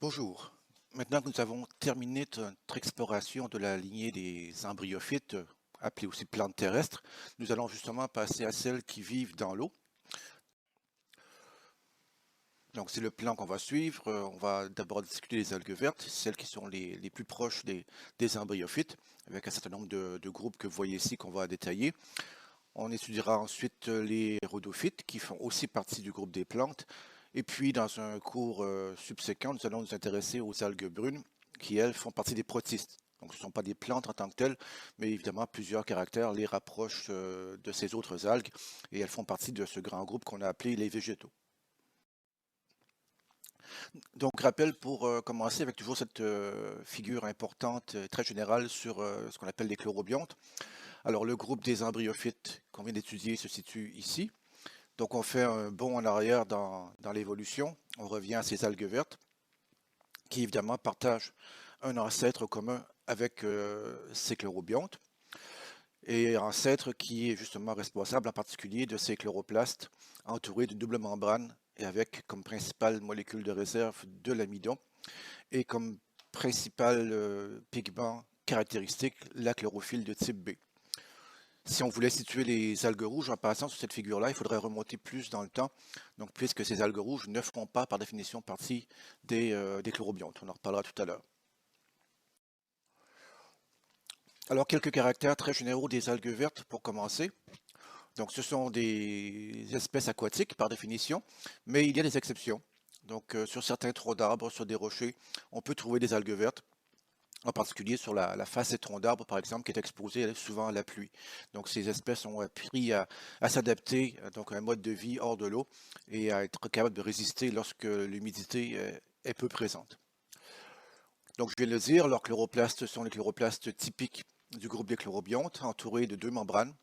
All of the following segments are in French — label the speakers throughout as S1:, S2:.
S1: Bonjour. Maintenant que nous avons terminé notre exploration de la lignée des embryophytes, appelée aussi plantes terrestres, nous allons justement passer à celles qui vivent dans l'eau. Donc c'est le plan qu'on va suivre. On va d'abord discuter des algues vertes, celles qui sont les plus proches des embryophytes, avec un certain nombre de groupes que vous voyez ici qu'on va détailler. On étudiera ensuite les rhodophytes, qui font aussi partie du groupe des plantes. Et puis, dans un cours subséquent, nous allons nous intéresser aux algues brunes, qui, elles, font partie des protistes. Donc, ce ne sont pas des plantes en tant que telles, mais évidemment, plusieurs caractères les rapprochent de ces autres algues, et elles font partie de ce grand groupe qu'on a appelé les végétaux. Donc, rappel pour commencer avec toujours cette figure importante, très générale, sur ce qu'on appelle les chlorobiontes. Alors, le groupe des embryophytes qu'on vient d'étudier se situe ici. Donc, on fait un bond en arrière dans l'évolution. On revient à ces algues vertes qui, évidemment, partagent un ancêtre commun avec ces chlorobiontes et un ancêtre qui est justement responsable en particulier de ces chloroplastes entourés d'une double membrane et avec comme principale molécule de réserve de l'amidon et comme principal pigment caractéristique la chlorophylle de type B. Si on voulait situer les algues rouges en passant sur cette figure-là, il faudrait remonter plus dans le temps, donc puisque ces algues rouges ne feront pas par définition partie des chlorobiontes. On en reparlera tout à l'heure. Alors, quelques caractères très généraux des algues vertes pour commencer. Donc, ce sont des espèces aquatiques par définition, mais il y a des exceptions. Donc, sur certains troncs d'arbres, sur des rochers, on peut trouver des algues vertes, en particulier sur la face des troncs d'arbres, par exemple, qui est exposée souvent à la pluie. Donc, ces espèces ont appris à s'adapter donc à un mode de vie hors de l'eau et à être capables de résister lorsque l'humidité est peu présente. Donc, je viens de le dire, leurs chloroplastes sont les chloroplastes typiques du groupe des chlorobiontes, entourés de deux membranes,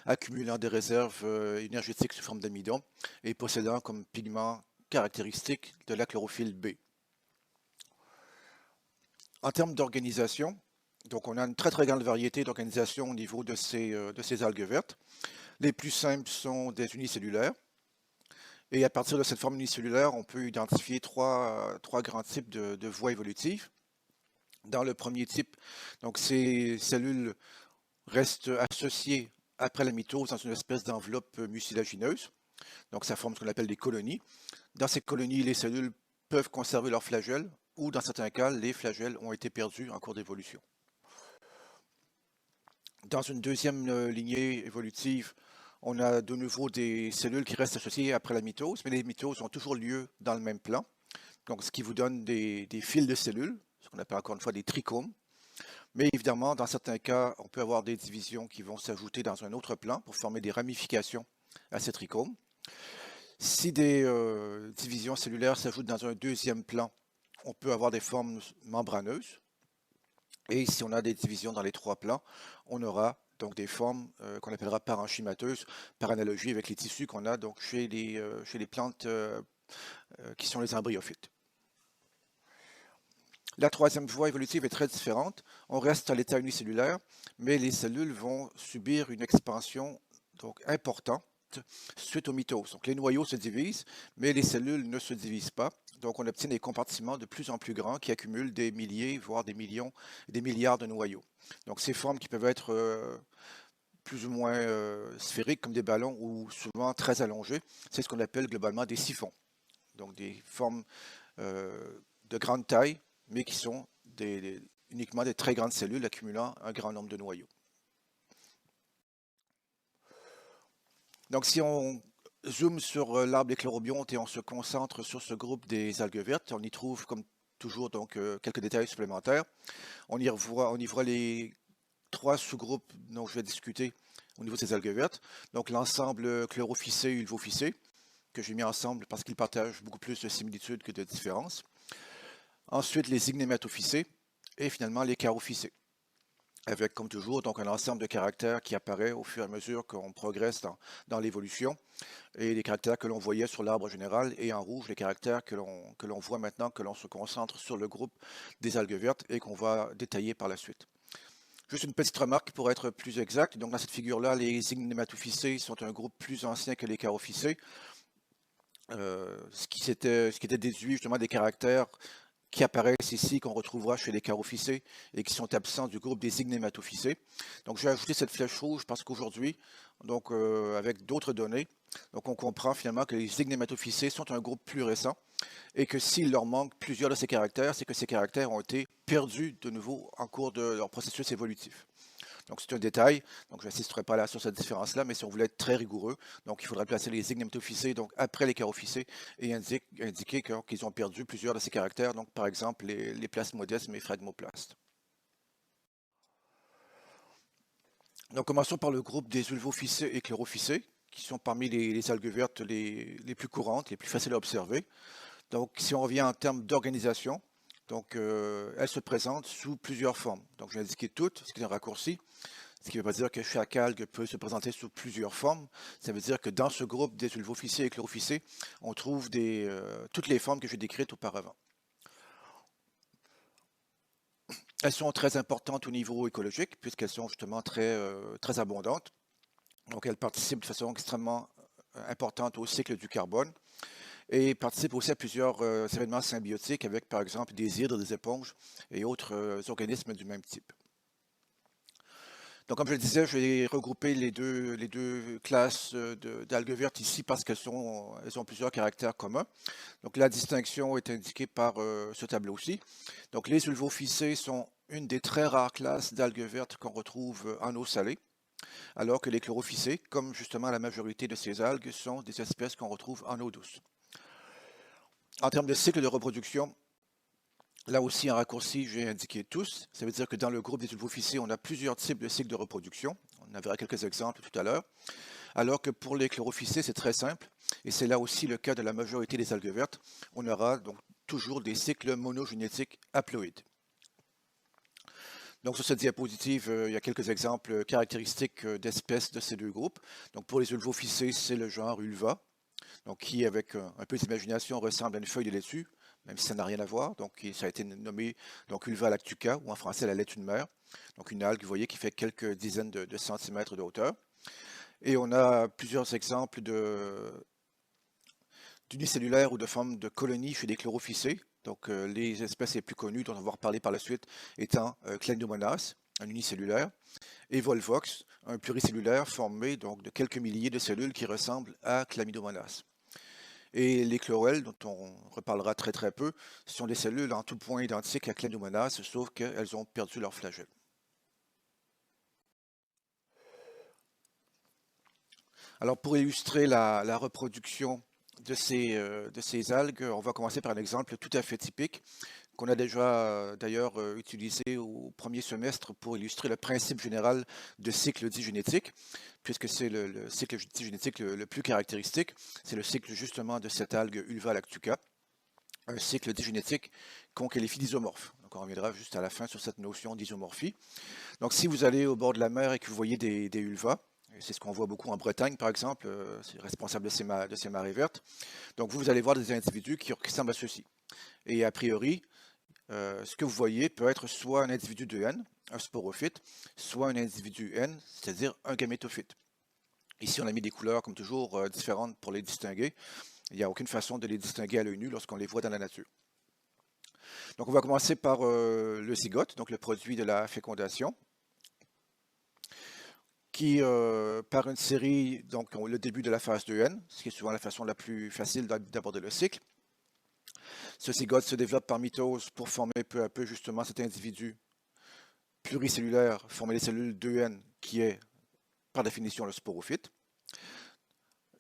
S1: accumulant des réserves énergétiques sous forme d'amidon et possédant comme pigment caractéristique de la chlorophylle B. En termes d'organisation, donc on a une très grande variété d'organisations au niveau de ces algues vertes. Les plus simples sont des unicellulaires. Et à partir de cette forme unicellulaire, on peut identifier trois grands types de voies évolutives. Dans le premier type, donc ces cellules restent associées après la mitose dans une espèce d'enveloppe mucilagineuse. Donc ça forme ce qu'on appelle des colonies. Dans ces colonies, les cellules peuvent conserver leurs flagelles ou dans certains cas, les flagelles ont été perdus en cours d'évolution. Dans une deuxième lignée évolutive, on a de nouveau des cellules qui restent associées après la mitose, mais les mitoses ont toujours lieu dans le même plan. Donc, ce qui vous donne des fils de cellules, ce qu'on appelle encore une fois des trichomes. Mais évidemment, dans certains cas, on peut avoir des divisions qui vont s'ajouter dans un autre plan pour former des ramifications à ces trichomes. Si des divisions cellulaires s'ajoutent dans un deuxième plan, on peut avoir des formes membraneuses. Et si on a des divisions dans les trois plans, on aura donc des formes qu'on appellera parenchymateuses, par analogie avec les tissus qu'on a donc chez les plantes qui sont les embryophytes. La troisième voie évolutive est très différente. On reste à l'état unicellulaire, mais les cellules vont subir une expansion donc importante suite aux mitoses. Donc les noyaux se divisent, mais les cellules ne se divisent pas. Donc on obtient des compartiments de plus en plus grands qui accumulent des milliers, voire des millions, des milliards de noyaux. Donc ces formes qui peuvent être plus ou moins sphériques comme des ballons ou souvent très allongées, c'est ce qu'on appelle globalement des siphons. Donc des formes de grande taille, mais qui sont uniquement des très grandes cellules accumulant un grand nombre de noyaux. Donc si on zoome sur l'arbre des chlorobiontes et on se concentre sur ce groupe des algues vertes, on y trouve comme toujours donc, quelques détails supplémentaires. On y voit les trois sous-groupes dont je vais discuter au niveau de ces algues vertes. Donc l'ensemble chlorophycé et ulvophycé, que j'ai mis ensemble parce qu'ils partagent beaucoup plus de similitudes que de différences. Ensuite, les ignématophycés et finalement les charophycés, avec comme toujours donc un ensemble de caractères qui apparaît au fur et à mesure qu'on progresse dans l'évolution, et les caractères que l'on voyait sur l'arbre général, et en rouge les caractères que l'on voit maintenant, que l'on se concentre sur le groupe des algues vertes et qu'on va détailler par la suite. Juste une petite remarque pour être plus exact. Donc dans cette figure-là, les ignématophycés sont un groupe plus ancien que les charophycés. ce qui était déduit justement des caractères qui apparaissent ici, qu'on retrouvera chez les charophycées et qui sont absents du groupe des ignématophycées. Donc j'ai ajouté cette flèche rouge parce qu'aujourd'hui, donc avec d'autres données, donc on comprend finalement que les ignématophycées sont un groupe plus récent et que s'il leur manque plusieurs de ces caractères, c'est que ces caractères ont été perdus de nouveau en cours de leur processus évolutif. Donc c'est un détail, donc je n'insisterai pas là sur cette différence-là, mais si on voulait être très rigoureux, donc il faudrait placer les ignématophycées donc après les charophycées et indiquer qu'ils ont perdu plusieurs de ces caractères, donc par exemple les plasmodesmes et phragmoplastes. Donc commençons par le groupe des ulvophycées et chlorophycées, qui sont parmi les algues vertes les plus courantes, les plus faciles à observer. Donc si on revient en termes d'organisation, donc elles se présentent sous plusieurs formes. Donc j'ai indiqué toutes, ce qui est un raccourci. Ce qui ne veut pas dire que chaque algue peut se présenter sous plusieurs formes. Ça veut dire que dans ce groupe des ulvophycées et chlorophycées, on trouve toutes les formes que j'ai décrites auparavant. Elles sont très importantes au niveau écologique, puisqu'elles sont justement très abondantes. Donc elles participent de façon extrêmement importante au cycle du carbone et participent aussi à plusieurs événements symbiotiques avec par exemple des hydres, des éponges et autres organismes du même type. Donc, comme je le disais, je vais regrouper les deux classes d'algues vertes ici parce qu'elles ont plusieurs caractères communs. Donc, la distinction est indiquée par ce tableau-ci. Donc, les ulvophycées sont une des très rares classes d'algues vertes qu'on retrouve en eau salée, alors que les chlorophycées, comme justement la majorité de ces algues, sont des espèces qu'on retrouve en eau douce. En termes de cycle de reproduction, là aussi, en raccourci, j'ai indiqué tous. Ça veut dire que dans le groupe des ulvophycées, on a plusieurs types de cycles de reproduction. On en verra quelques exemples tout à l'heure. Alors que pour les chlorophycées, c'est très simple. Et c'est là aussi le cas de la majorité des algues vertes. On aura donc toujours des cycles monogénétiques haploïdes. Donc sur cette diapositive, il y a quelques exemples caractéristiques d'espèces de ces deux groupes. Donc pour les ulvophycées, c'est le genre Ulva, donc qui, avec un peu d'imagination, ressemble à une feuille de laitue, même si ça n'a rien à voir. Donc ça a été nommé donc, Ulva lactuca, ou en français la laitue de mer. Donc une algue, vous voyez, qui fait quelques dizaines de centimètres de hauteur. Et on a plusieurs exemples d'unicellulaires ou de formes de colonies chez des chlorophycées. Donc les espèces les plus connues, dont on va reparler par la suite, étant Chlamydomonas, un unicellulaire, et Volvox, un pluricellulaire formé donc, de quelques milliers de cellules qui ressemblent à Chlamydomonas. Et les chlorelles, dont on reparlera très peu, sont des cellules en tout point identiques à Chlamydomonas, sauf qu'elles ont perdu leur flagelle. Alors pour illustrer la reproduction de ces algues, on va commencer par un exemple tout à fait typique qu'on a déjà d'ailleurs utilisé au premier semestre pour illustrer le principe général de cycle digénétique, puisque c'est le cycle digénétique le plus caractéristique. C'est le cycle justement de cette algue Ulva lactuca, un cycle digénétique qu'on qualifie d'isomorphe. Donc on reviendra juste à la fin sur cette notion d'isomorphie. Donc si vous allez au bord de la mer et que vous voyez des ulvas, c'est ce qu'on voit beaucoup en Bretagne, par exemple, c'est responsable de ces marées vertes. Donc vous allez voir des individus qui ressemblent à ceux-ci. Et a priori, ce que vous voyez peut être soit un individu de N, un sporophyte, soit un individu N, c'est-à-dire un gamétophyte. Ici, on a mis des couleurs, comme toujours, différentes pour les distinguer. Il n'y a aucune façon de les distinguer à l'œil nu lorsqu'on les voit dans la nature. Donc on va commencer par le zygote, donc le produit de la fécondation, qui, par une série, donc le début de la phase de N, ce qui est souvent la façon la plus facile d'aborder le cycle. Ce zygote se développe par mitose pour former peu à peu justement cet individu pluricellulaire, former les cellules 2N, qui est par définition le sporophyte.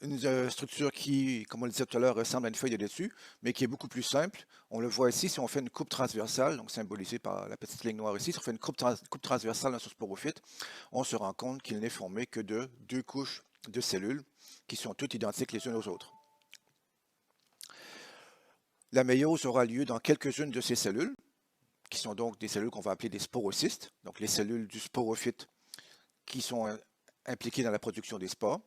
S1: Une structure qui, comme on le disait tout à l'heure, ressemble à une feuille de laitue, mais qui est beaucoup plus simple. On le voit ici, si on fait une coupe transversale, donc symbolisée par la petite ligne noire ici, si on fait une coupe transversale dans ce sporophyte, on se rend compte qu'il n'est formé que de deux couches de cellules qui sont toutes identiques les unes aux autres. La méiose aura lieu dans quelques-unes de ces cellules, qui sont donc des cellules qu'on va appeler des sporocystes, donc les cellules du sporophyte qui sont impliquées dans la production des spores.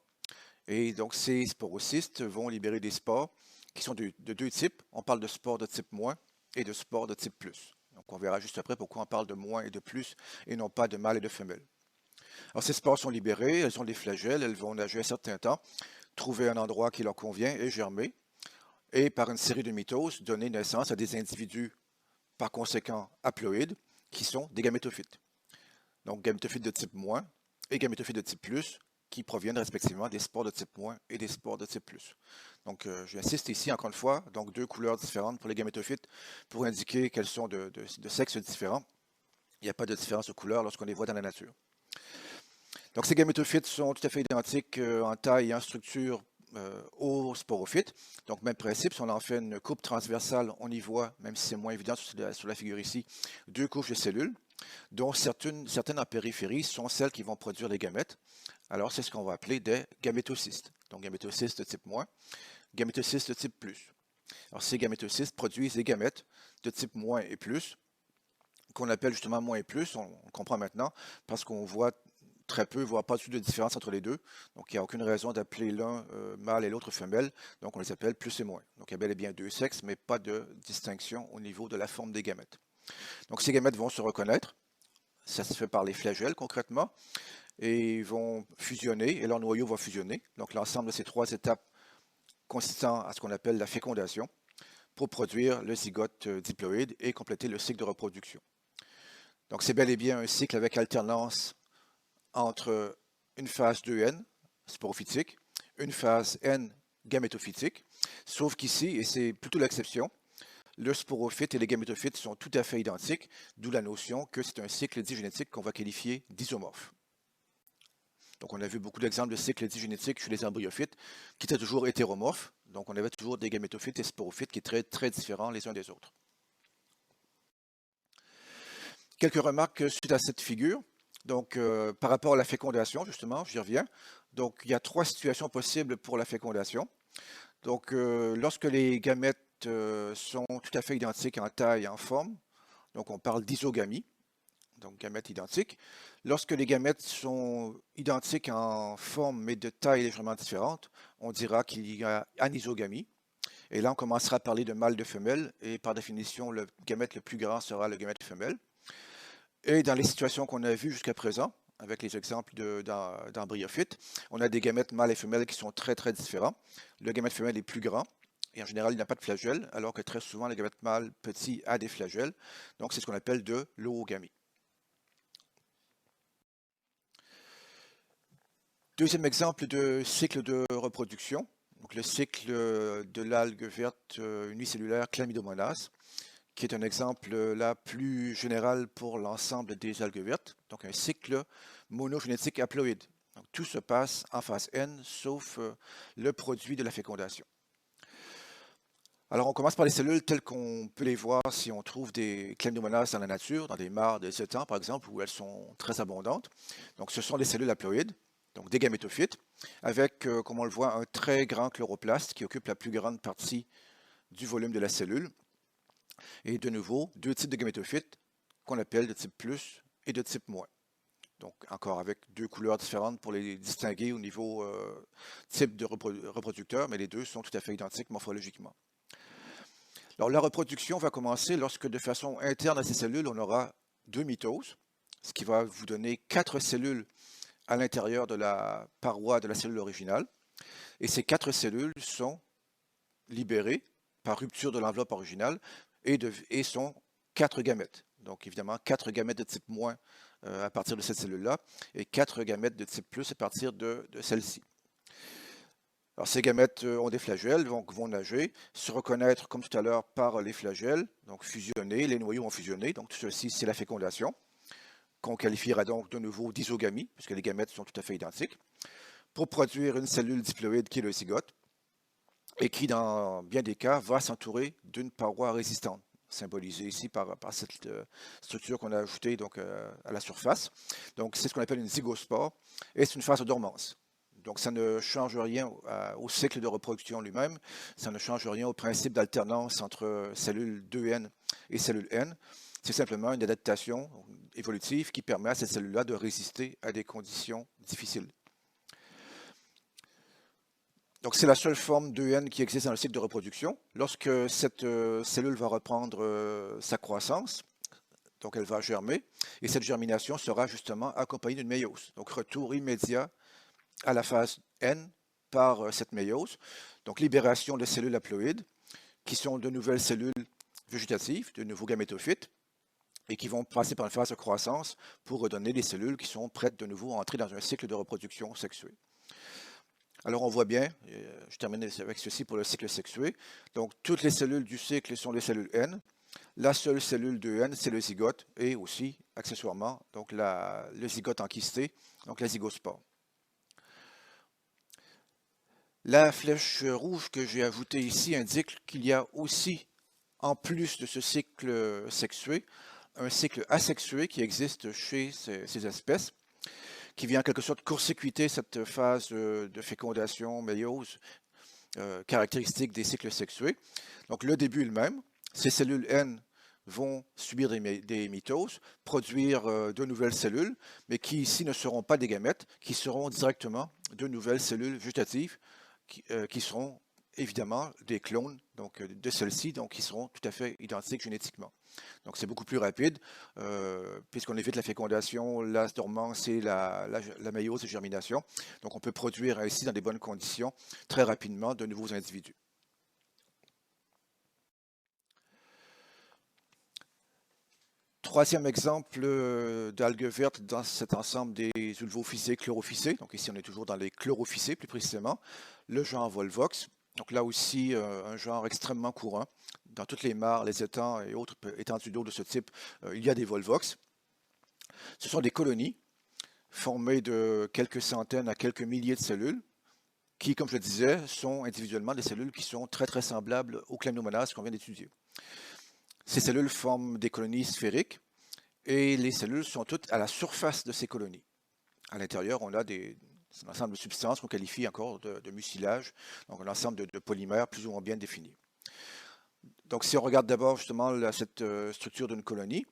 S1: Et donc ces sporocystes vont libérer des spores qui sont de deux types. On parle de spores de type moins et de spores de type plus. Donc on verra juste après pourquoi on parle de moins et de plus et non pas de mâle et de femelle. Alors ces spores sont libérées, elles ont des flagelles, elles vont nager un certain temps, trouver un endroit qui leur convient et germer. et par une série de mitoses, donner naissance à des individus, par conséquent haploïdes, qui sont des gamétophytes. Donc gamétophytes de type moins et gamétophytes de type plus, qui proviennent respectivement des spores de type moins et des spores de type plus. Donc j'insiste ici encore une fois, donc deux couleurs différentes pour les gamétophytes pour indiquer qu'elles sont de sexes différents. Il n'y a pas de différence de couleur lorsqu'on les voit dans la nature. Donc ces gamétophytes sont tout à fait identiques en taille et en structure aux sporophytes. Donc même principe, si on en fait une coupe transversale, on y voit, même si c'est moins évident sur la figure ici, deux couches de cellules, dont certaines en périphérie sont celles qui vont produire les gamètes. Alors c'est ce qu'on va appeler des gamétocystes. Donc gamétocystes de type moins, gamétocystes de type plus. Alors ces gamétocystes produisent des gamètes de type moins et plus, qu'on appelle justement moins et plus, on comprend maintenant, parce qu'on voit très peu, voire pas du tout de différence entre les deux. Donc, il n'y a aucune raison d'appeler l'un mâle et l'autre femelle. Donc, on les appelle plus et moins. Donc, il y a bel et bien deux sexes, mais pas de distinction au niveau de la forme des gamètes. Donc, ces gamètes vont se reconnaître. Ça se fait par les flagelles, concrètement. Et ils vont fusionner, et leur noyau va fusionner. Donc, l'ensemble de ces trois étapes consistant à ce qu'on appelle la fécondation pour produire le zygote diploïde et compléter le cycle de reproduction. Donc, c'est bel et bien un cycle avec alternance entre une phase 2N, sporophytique, une phase N, gamétophytique, sauf qu'ici, et c'est plutôt l'exception, le sporophyte et les gamétophytes sont tout à fait identiques, d'où la notion que c'est un cycle digénétique qu'on va qualifier d'isomorphe. Donc on a vu beaucoup d'exemples de cycles digénétiques chez les embryophytes qui étaient toujours hétéromorphes, donc on avait toujours des gamétophytes et sporophytes qui étaient très différents les uns des autres. Quelques remarques suite à cette figure. Donc, par rapport à la fécondation, justement, j'y reviens. Donc, il y a trois situations possibles pour la fécondation. Donc, lorsque les gamètes sont tout à fait identiques en taille et en forme, donc on parle d'isogamie, donc gamètes identiques. Lorsque les gamètes sont identiques en forme mais de taille légèrement différente, on dira qu'il y a anisogamie. Et là, on commencera à parler de mâle de femelle, et par définition, le gamète le plus grand sera le gamète femelle. Et dans les situations qu'on a vues jusqu'à présent, avec les exemples d'embryophytes, on a des gamètes mâles et femelles qui sont très différents. Le gamète femelle est plus grand et en général il n'a pas de flagelle, alors que très souvent le gamète mâle petit a des flagelles. Donc c'est ce qu'on appelle de l'oogamie. Deuxième exemple de cycle de reproduction, donc le cycle de l'algue verte unicellulaire Chlamydomonas, qui est un exemple là plus général pour l'ensemble des algues vertes, donc un cycle monogénétique haploïde. Donc, tout se passe en phase N, sauf le produit de la fécondation. Alors, on commence par les cellules telles qu'on peut les voir si on trouve des chlamydomonas dans la nature, dans des mares des étangs, par exemple, où elles sont très abondantes. Donc, ce sont des cellules haploïdes, donc des gamétophytes, avec, comme on le voit, un très grand chloroplaste qui occupe la plus grande partie du volume de la cellule. Et de nouveau, deux types de gamétophytes qu'on appelle de type plus et de type moins. Donc encore avec deux couleurs différentes pour les distinguer au niveau type de reproducteur, mais les deux sont tout à fait identiques morphologiquement. Alors la reproduction va commencer lorsque de façon interne à ces cellules, on aura deux mitoses, ce qui va vous donner 4 cellules à l'intérieur de la paroi de la cellule originale. Et ces 4 cellules sont libérées par rupture de l'enveloppe originale et sont 4 gamètes. Donc évidemment 4 gamètes de type moins à partir de cette cellule-là et 4 gamètes de type plus à partir de celle-ci. Alors ces gamètes ont des flagelles, donc vont nager, se reconnaître comme tout à l'heure par les flagelles, donc fusionner, les noyaux vont fusionner, donc tout ceci c'est la fécondation, qu'on qualifiera donc de nouveau d'isogamie, puisque les gamètes sont tout à fait identiques, pour produire une cellule diploïde qui est le zygote, et qui, dans bien des cas, va s'entourer d'une paroi résistante, symbolisée ici par cette structure qu'on a ajoutée donc, à la surface. Donc, c'est ce qu'on appelle une zygospore, et c'est une phase de dormance. Donc, ça ne change rien au cycle de reproduction lui-même, ça ne change rien au principe d'alternance entre cellules 2N et cellules N. C'est simplement une adaptation évolutive qui permet à cette cellule-là de résister à des conditions difficiles. Donc, c'est la seule forme d'EN qui existe dans le cycle de reproduction. Lorsque cette cellule va reprendre sa croissance, donc elle va germer, et cette germination sera justement accompagnée d'une méiose. Donc, retour immédiat à la phase N par cette méiose. Donc, libération de cellules haploïdes qui sont de nouvelles cellules végétatives, de nouveaux gamétophytes, et qui vont passer par une phase de croissance pour redonner des cellules qui sont prêtes de nouveau à entrer dans un cycle de reproduction sexuée. Alors on voit bien, je termine avec ceci pour le cycle sexué, donc toutes les cellules du cycle sont les cellules N. La seule cellule de N, c'est le zygote, et aussi, accessoirement, donc le zygote enquisté, donc la zygospore. La flèche rouge que j'ai ajoutée ici indique qu'il y a aussi, en plus de ce cycle sexué, un cycle asexué qui existe chez ces espèces, qui vient en quelque sorte court-circuiter cette phase de fécondation, méiose, caractéristique des cycles sexués. Donc le début est le même. Ces cellules N vont subir des mitoses, produire de nouvelles cellules, mais qui ici ne seront pas des gamètes, qui seront directement de nouvelles cellules végétatives, qui seront évidemment des clones donc, de celles-ci, donc qui seront tout à fait identiques génétiquement. Donc c'est beaucoup plus rapide, puisqu'on évite la fécondation, la dormance et la méiose et germination. Donc on peut produire ainsi dans des bonnes conditions très rapidement de nouveaux individus. Troisième exemple d'algues vertes dans cet ensemble des ulvophycées chlorophycées. Donc ici on est toujours dans les chlorophycées plus précisément. Le genre Volvox. Donc là aussi un genre extrêmement courant. Dans toutes les mares, les étangs et autres étendues d'eau de ce type, il y a des Volvox. Ce sont des colonies formées de quelques centaines à quelques milliers de cellules qui, comme je le disais, sont individuellement des cellules qui sont très très semblables aux chlamydomonas qu'on vient d'étudier. Ces cellules forment des colonies sphériques et les cellules sont toutes à la surface de ces colonies. À l'intérieur, on a un ensemble de substances qu'on qualifie encore de mucilage, donc un ensemble de polymères plus ou moins bien définis. Donc si on regarde d'abord justement cette structure d'une colonie,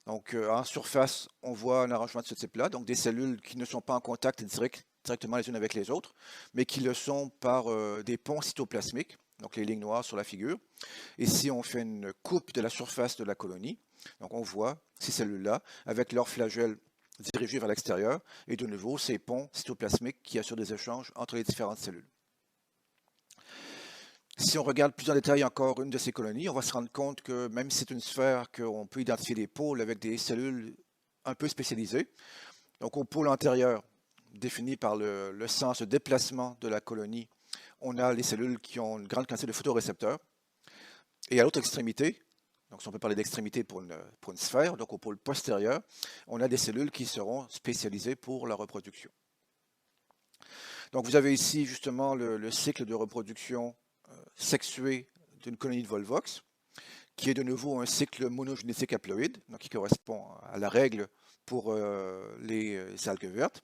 S1: donc en surface, on voit un arrangement de ce type-là, donc des cellules qui ne sont pas en contact directement les unes avec les autres, mais qui le sont par des ponts cytoplasmiques, donc les lignes noires sur la figure. Et si on fait une coupe de la surface de la colonie, donc on voit ces cellules-là avec leurs flagelles dirigés vers l'extérieur, et de nouveau ces ponts cytoplasmiques qui assurent des échanges entre les différentes cellules. Si on regarde plus en détail encore une de ces colonies, on va se rendre compte que même si c'est une sphère, qu'on peut identifier des pôles avec des cellules un peu spécialisées. Donc au pôle antérieur, défini par le sens de déplacement de la colonie, on a les cellules qui ont une grande quantité de photorécepteurs. Et à l'autre extrémité, donc si on peut parler d'extrémité pour une sphère, donc au pôle postérieur, on a des cellules qui seront spécialisées pour la reproduction. Donc vous avez ici justement le cycle de reproduction sexuée d'une colonie de Volvox, qui est de nouveau un cycle monogénétique haploïde, donc qui correspond à la règle pour les algues vertes.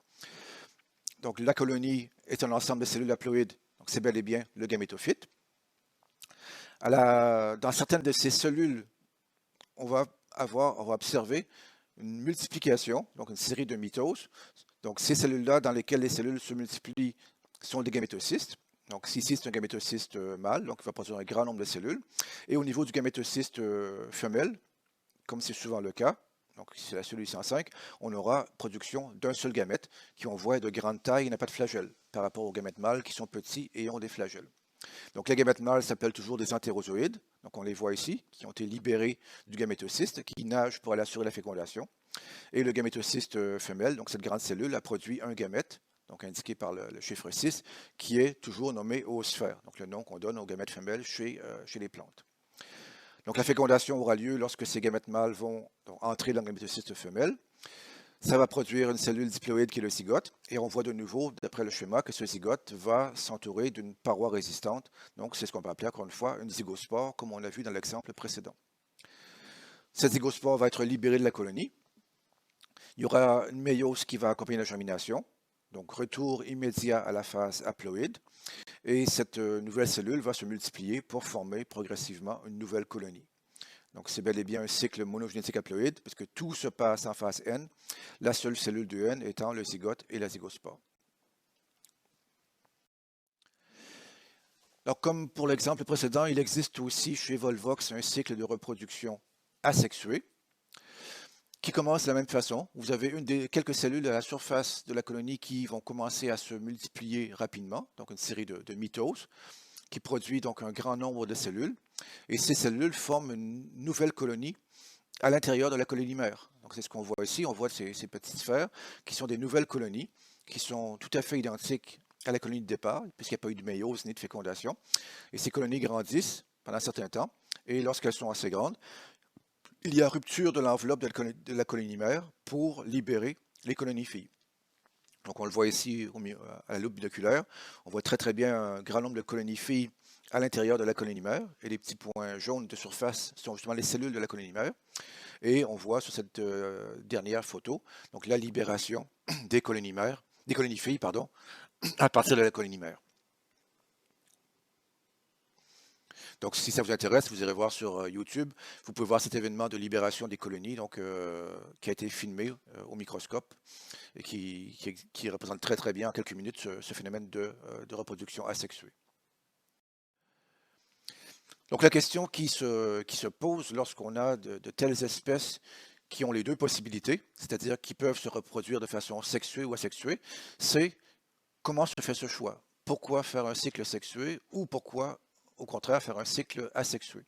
S1: Donc la colonie est un ensemble de cellules haploïdes, donc c'est bel et bien le gamétophyte. Dans certaines de ces cellules, on va observer une multiplication, donc une série de mitoses. Donc ces cellules-là dans lesquelles les cellules se multiplient sont des gamétocystes. Donc ici, c'est un gamétocyste mâle, donc il va produire un grand nombre de cellules. Et au niveau du gamétocyste femelle, comme c'est souvent le cas, donc c'est la cellule 105, on aura production d'un seul gamète qui, on voit, est de grande taille et n'a pas de flagelle, par rapport aux gamètes mâles qui sont petits et ont des flagelles. Donc les gamètes mâles s'appellent toujours des entérozoïdes, donc on les voit ici, qui ont été libérés du gamétocyste, qui nagent pour aller assurer la fécondation. Et le gamétocyste femelle, donc cette grande cellule, a produit un gamète, donc indiqué par le chiffre 6, qui est toujours nommé oosphère, donc le nom qu'on donne aux gamètes femelles chez les plantes. Donc la fécondation aura lieu lorsque ces gamètes mâles vont entrer dans le gamétocyste femelle. Ça va produire une cellule diploïde qui est le zygote, et on voit de nouveau, d'après le schéma, que ce zygote va s'entourer d'une paroi résistante. Donc c'est ce qu'on peut appeler encore une fois une zygospore, comme on l'a vu dans l'exemple précédent. Cette zygospore va être libérée de la colonie. Il y aura une méiose qui va accompagner la germination, donc retour immédiat à la phase haploïde, et cette nouvelle cellule va se multiplier pour former progressivement une nouvelle colonie. Donc c'est bel et bien un cycle monogénétique haploïde, parce que tout se passe en phase N, la seule cellule de N étant le zygote et la zygospore. Alors comme pour l'exemple précédent, il existe aussi chez Volvox un cycle de reproduction asexué, qui commence de la même façon. Vous avez quelques cellules à la surface de la colonie qui vont commencer à se multiplier rapidement, donc une série de mitoses. qui produit donc un grand nombre de cellules. Et ces cellules forment une nouvelle colonie à l'intérieur de la colonie mère. Donc c'est ce qu'on voit ici, on voit ces petites sphères qui sont des nouvelles colonies, qui sont tout à fait identiques à la colonie de départ, puisqu'il n'y a pas eu de méiose ni de fécondation. Et ces colonies grandissent pendant un certain temps, et lorsqu'elles sont assez grandes, il y a rupture de l'enveloppe de la colonie mère pour libérer les colonies filles. Donc on le voit ici à la loupe binoculaire, on voit très bien un grand nombre de colonies filles à l'intérieur de la colonie mère, et les petits points jaunes de surface sont justement les cellules de la colonie mère. Et on voit sur cette dernière photo donc la libération des colonies mères, des colonies filles, pardon, à partir de la colonie mère. Donc si ça vous intéresse, vous irez voir sur YouTube. Vous pouvez voir cet événement de libération des colonies donc, qui a été filmé au microscope et qui représente très bien en quelques minutes ce phénomène de reproduction asexuée. Donc la question qui se pose lorsqu'on a de telles espèces qui ont les deux possibilités, c'est-à-dire qui peuvent se reproduire de façon sexuée ou asexuée, c'est comment se fait ce choix? Pourquoi faire un cycle sexué ou pourquoi, au contraire, faire un cycle asexué?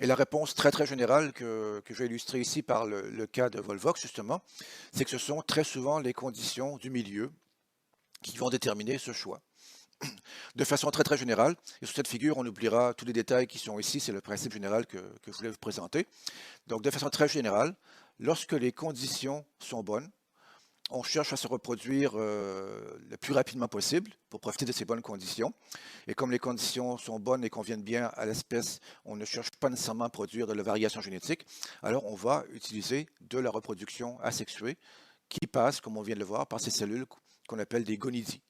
S1: Et la réponse très générale que je vais illustrer ici par le cas de Volvox, justement, c'est que ce sont très souvent les conditions du milieu qui vont déterminer ce choix. De façon très générale, et sur cette figure, on oubliera tous les détails qui sont ici, c'est le principe général que je voulais vous présenter. Donc de façon très générale, lorsque les conditions sont bonnes, on cherche à se reproduire le plus rapidement possible pour profiter de ces bonnes conditions. Et comme les conditions sont bonnes et conviennent bien à l'espèce, on ne cherche pas nécessairement à produire de la variation génétique, alors on va utiliser de la reproduction asexuée qui passe, comme on vient de le voir, par ces cellules qu'on appelle des gonidies.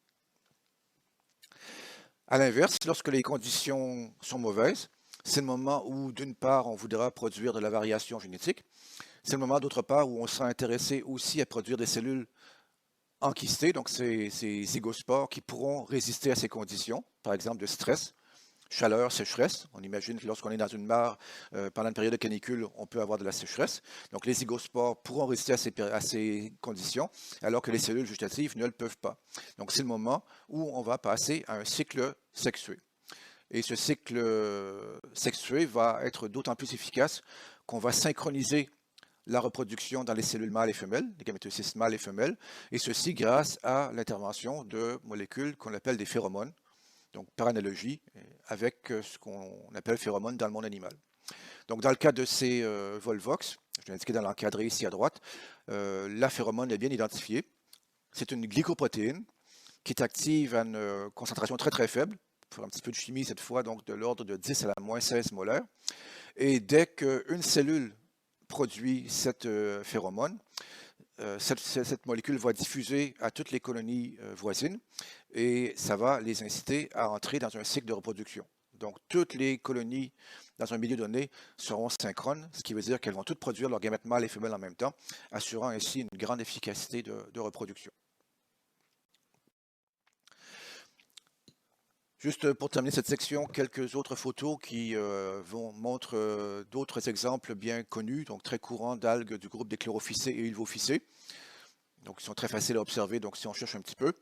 S1: À l'inverse, lorsque les conditions sont mauvaises, c'est le moment où, d'une part, on voudra produire de la variation génétique. C'est le moment, d'autre part, où on sera intéressé aussi à produire des cellules enquistées, donc ces zygospores qui pourront résister à ces conditions, par exemple de stress, chaleur, sécheresse. On imagine que lorsqu'on est dans une mare, pendant une période de canicule, on peut avoir de la sécheresse. Donc les zygospores pourront résister à ces conditions, alors que les cellules végétatives ne le peuvent pas. Donc c'est le moment où on va passer à un cycle sexué. Et ce cycle sexué va être d'autant plus efficace qu'on va synchroniser la reproduction dans les cellules mâles et femelles, les gamétocystes mâles et femelles, et ceci grâce à l'intervention de molécules qu'on appelle des phéromones, donc par analogie avec ce qu'on appelle phéromones dans le monde animal. Donc dans le cas de ces Volvox, je l'ai indiqué dans l'encadré ici à droite, la phéromone est bien identifiée. C'est une glycoprotéine qui est active à une concentration très faible, pour un petit peu de chimie cette fois, donc de l'ordre de 10 à la moins 16 molaires. Et dès qu'une cellule produit cette phéromone, cette molécule va diffuser à toutes les colonies voisines et ça va les inciter à entrer dans un cycle de reproduction. Donc, toutes les colonies dans un milieu donné seront synchrones, ce qui veut dire qu'elles vont toutes produire leurs gamètes mâles et femelles en même temps, assurant ainsi une grande efficacité de reproduction. Juste pour terminer cette section, quelques autres photos qui montrent d'autres exemples bien connus, donc très courants d'algues du groupe des chlorophycées et ulvophycées. Donc, ils sont très faciles à observer, donc si on cherche un petit peu.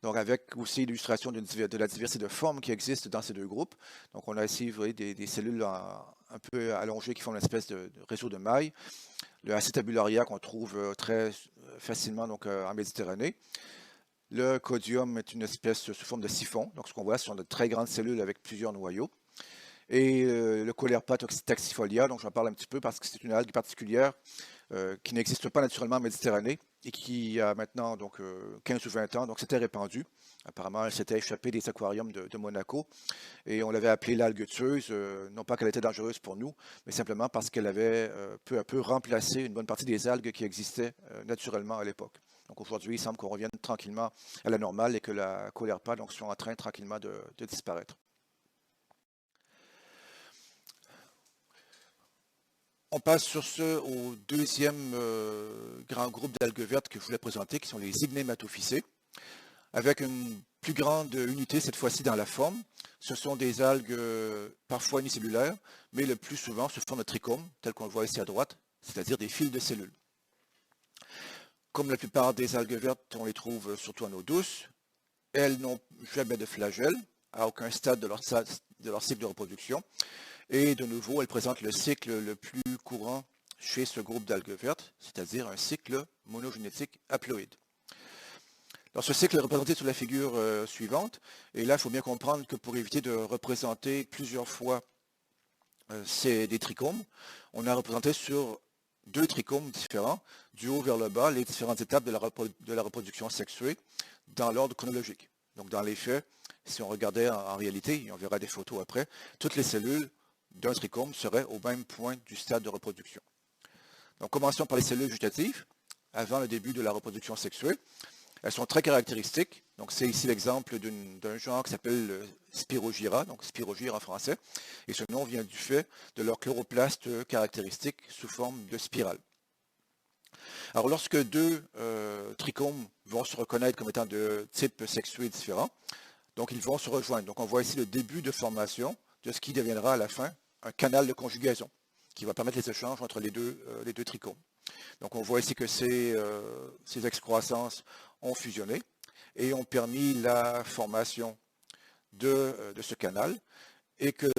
S1: Donc, avec aussi l'illustration de la diversité de formes qui existent dans ces deux groupes. Donc, on a ici, vous voyez, des cellules un peu allongées qui forment une espèce de réseau de mailles. Le Acetabularia qu'on trouve très facilement donc, en Méditerranée. Le codium est une espèce sous forme de siphon. Donc, ce qu'on voit, ce sont de très grandes cellules avec plusieurs noyaux. Et le Caulerpa taxifolia, donc j'en parle un petit peu parce que c'est une algue particulière qui n'existe pas naturellement en Méditerranée et qui a maintenant donc 15 ou 20 ans, donc c'était répandu. Apparemment, elle s'était échappée des aquariums de Monaco et on l'avait appelée l'algue tueuse, non pas qu'elle était dangereuse pour nous, mais simplement parce qu'elle avait peu à peu remplacé une bonne partie des algues qui existaient naturellement à l'époque. Donc aujourd'hui, il semble qu'on revienne tranquillement à la normale et que la Caulerpa donc soit en train tranquillement de disparaître. On passe sur ce au deuxième grand groupe d'algues vertes que je voulais présenter, qui sont les Ignématophycées, avec une plus grande unité, cette fois-ci dans la forme. Ce sont des algues parfois unicellulaires, mais le plus souvent sous forme de trichome, tel qu'on le voit ici à droite, c'est-à-dire des fils de cellules. Comme la plupart des algues vertes, on les trouve surtout en eau douce. Elles n'ont jamais de flagelle, à aucun stade de leur cycle de reproduction. Et de nouveau, elle présente le cycle le plus courant chez ce groupe d'algues vertes, c'est-à-dire un cycle monogénétique haploïde. Alors, ce cycle est représenté sur la figure suivante. Et là, il faut bien comprendre que pour éviter de représenter plusieurs fois des trichomes, on a représenté sur 2 trichomes différents, du haut vers le bas, les différentes étapes de la reproduction sexuée dans l'ordre chronologique. Donc, dans les faits, si on regardait en réalité, et on verra des photos après, toutes les cellules d'un trichome seraient au même point du stade de reproduction. Donc, commençons par les cellules végétatives, avant le début de la reproduction sexuée. Elles sont très caractéristiques. Donc, c'est ici l'exemple d'un genre qui s'appelle Spirogyra, donc Spirogyre en français. Et ce nom vient du fait de leur chloroplaste caractéristique sous forme de spirale. Alors, lorsque 2 trichomes vont se reconnaître comme étant de types sexués différents, donc ils vont se rejoindre. Donc, on voit ici le début de formation de ce qui deviendra à la fin un canal de conjugaison qui va permettre les échanges entre les deux trichomes. Donc, on voit ici que ces excroissances ont fusionné et ont permis la formation de ce canal et que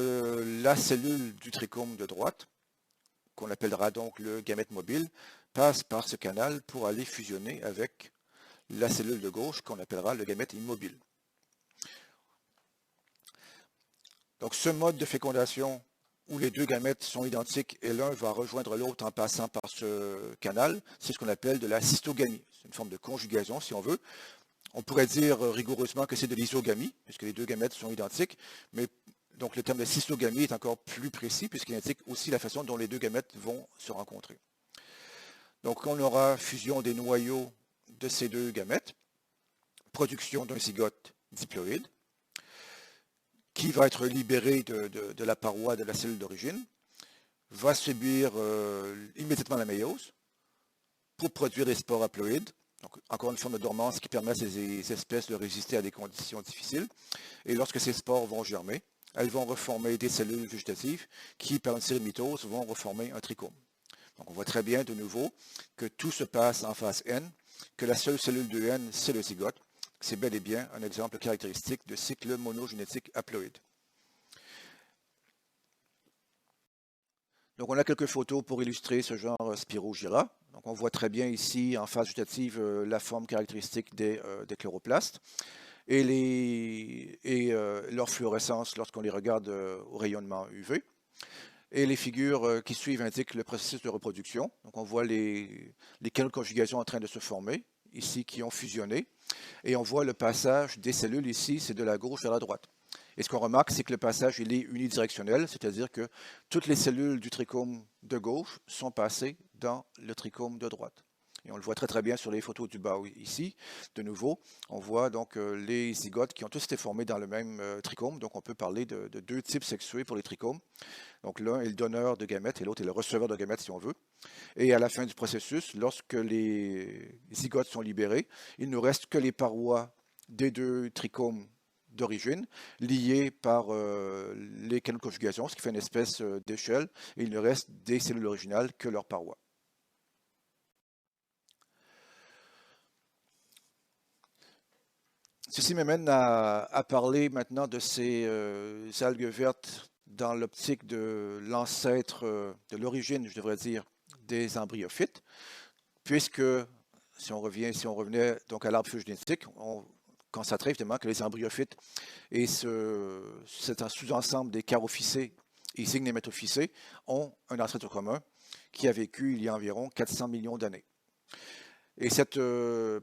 S1: la cellule du trichome de droite, qu'on appellera donc le gamète mobile, passe par ce canal pour aller fusionner avec la cellule de gauche qu'on appellera le gamète immobile. Donc ce mode de fécondation où les 2 gamètes sont identiques et l'un va rejoindre l'autre en passant par ce canal, c'est ce qu'on appelle de la cystogamie. C'est une forme de conjugaison si on veut. On pourrait dire rigoureusement que c'est de l'isogamie, puisque les 2 gamètes sont identiques, mais donc le terme de cystogamie est encore plus précis, puisqu'il indique aussi la façon dont les 2 gamètes vont se rencontrer. Donc on aura fusion des noyaux de ces 2 gamètes, production d'un zygote diploïde, qui va être libéré de la paroi de la cellule d'origine, va subir immédiatement la méiose pour produire des spores haploïdes. Donc, encore une forme de dormance qui permet à ces espèces de résister à des conditions difficiles. Et lorsque ces spores vont germer, elles vont reformer des cellules végétatives qui, par une série de mitoses, vont reformer un trichome. Donc, on voit très bien de nouveau que tout se passe en phase N, que la seule cellule de N, c'est le zygote. C'est bel et bien un exemple caractéristique de cycle monogénétique haploïde. Donc on a quelques photos pour illustrer ce genre Spirogyra. Donc on voit très bien ici en phase végétative la forme caractéristique des chloroplastes et leur fluorescence lorsqu'on les regarde au rayonnement UV. Et les figures qui suivent indiquent le processus de reproduction. Donc on voit les canaux de conjugation en train de se former, ici qui ont fusionné. Et on voit le passage des cellules ici, c'est de la gauche vers la droite. Et ce qu'on remarque, c'est que le passage il est unidirectionnel, c'est-à-dire que toutes les cellules du trichome de gauche sont passées dans le trichome de droite. Et on le voit très très bien sur les photos du bas ici. De nouveau, on voit donc les zygotes qui ont tous été formés dans le même trichome. Donc on peut parler de 2 types sexués pour les trichomes. Donc l'un est le donneur de gamètes et l'autre est le receveur de gamètes si on veut. Et à la fin du processus, lorsque les zygotes sont libérés, il ne nous reste que les parois des 2 trichomes d'origine, liées par les canaux de conjugation, ce qui fait une espèce d'échelle, et il ne reste des cellules originales que leurs parois. Ceci m'amène à parler maintenant de ces algues vertes dans l'optique de l'ancêtre, de l'origine, je devrais dire, des embryophytes, puisque si on revenait donc à l'arbre phylogénétique, on constaterait évidemment que les embryophytes et c'est un sous-ensemble des charophycées et zygnématophycées ont un ancêtre commun qui a vécu il y a environ 400 millions d'années. Et cette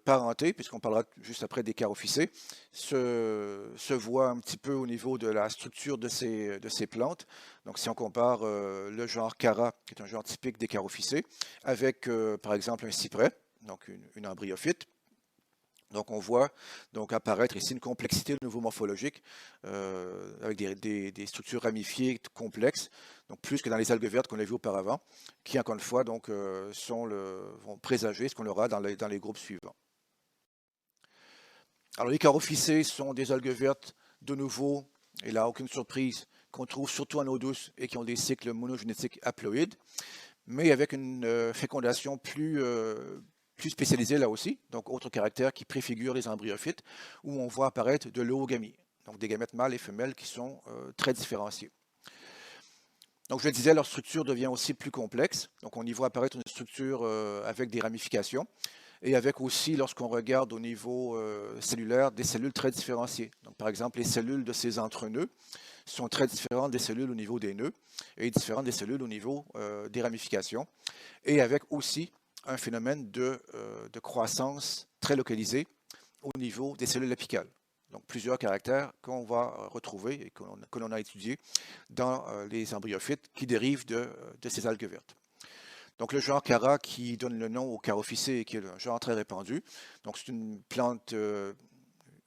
S1: parenté, puisqu'on parlera juste après des charophycées, se voit un petit peu au niveau de la structure de ces plantes. Donc si on compare le genre Chara, qui est un genre typique des charophycées, avec par exemple un cyprès, donc une embryophyte. Donc on voit donc apparaître ici une complexité de niveau morphologique avec des structures ramifiées complexes, donc plus que dans les algues vertes qu'on a vues auparavant, qui encore une fois donc, vont présager ce qu'on aura dans les groupes suivants. Alors les charophycées sont des algues vertes de nouveau, et là aucune surprise, qu'on trouve surtout en eau douce et qui ont des cycles monogénétiques haploïdes, mais avec une fécondation plus spécialisée là aussi, donc autre caractère qui préfigure les embryophytes, où on voit apparaître de l'oogamie. donc des gamètes mâles et femelles qui sont très différenciés. Donc je le disais, leur structure devient aussi plus complexe. Donc on y voit apparaître une structure avec des ramifications et avec aussi, lorsqu'on regarde au niveau cellulaire, des cellules très différenciées. Donc par exemple, les cellules de ces entrenœuds sont très différentes des cellules au niveau des nœuds et différentes des cellules au niveau des ramifications. Et avec aussi un phénomène de croissance très localisé au niveau des cellules apicales. Donc plusieurs caractères qu'on va retrouver et que l'on a étudiés dans les embryophytes qui dérivent de ces algues vertes. Donc le genre Chara qui donne le nom au Charophycées, qui est un genre très répandu. Donc c'est une plante,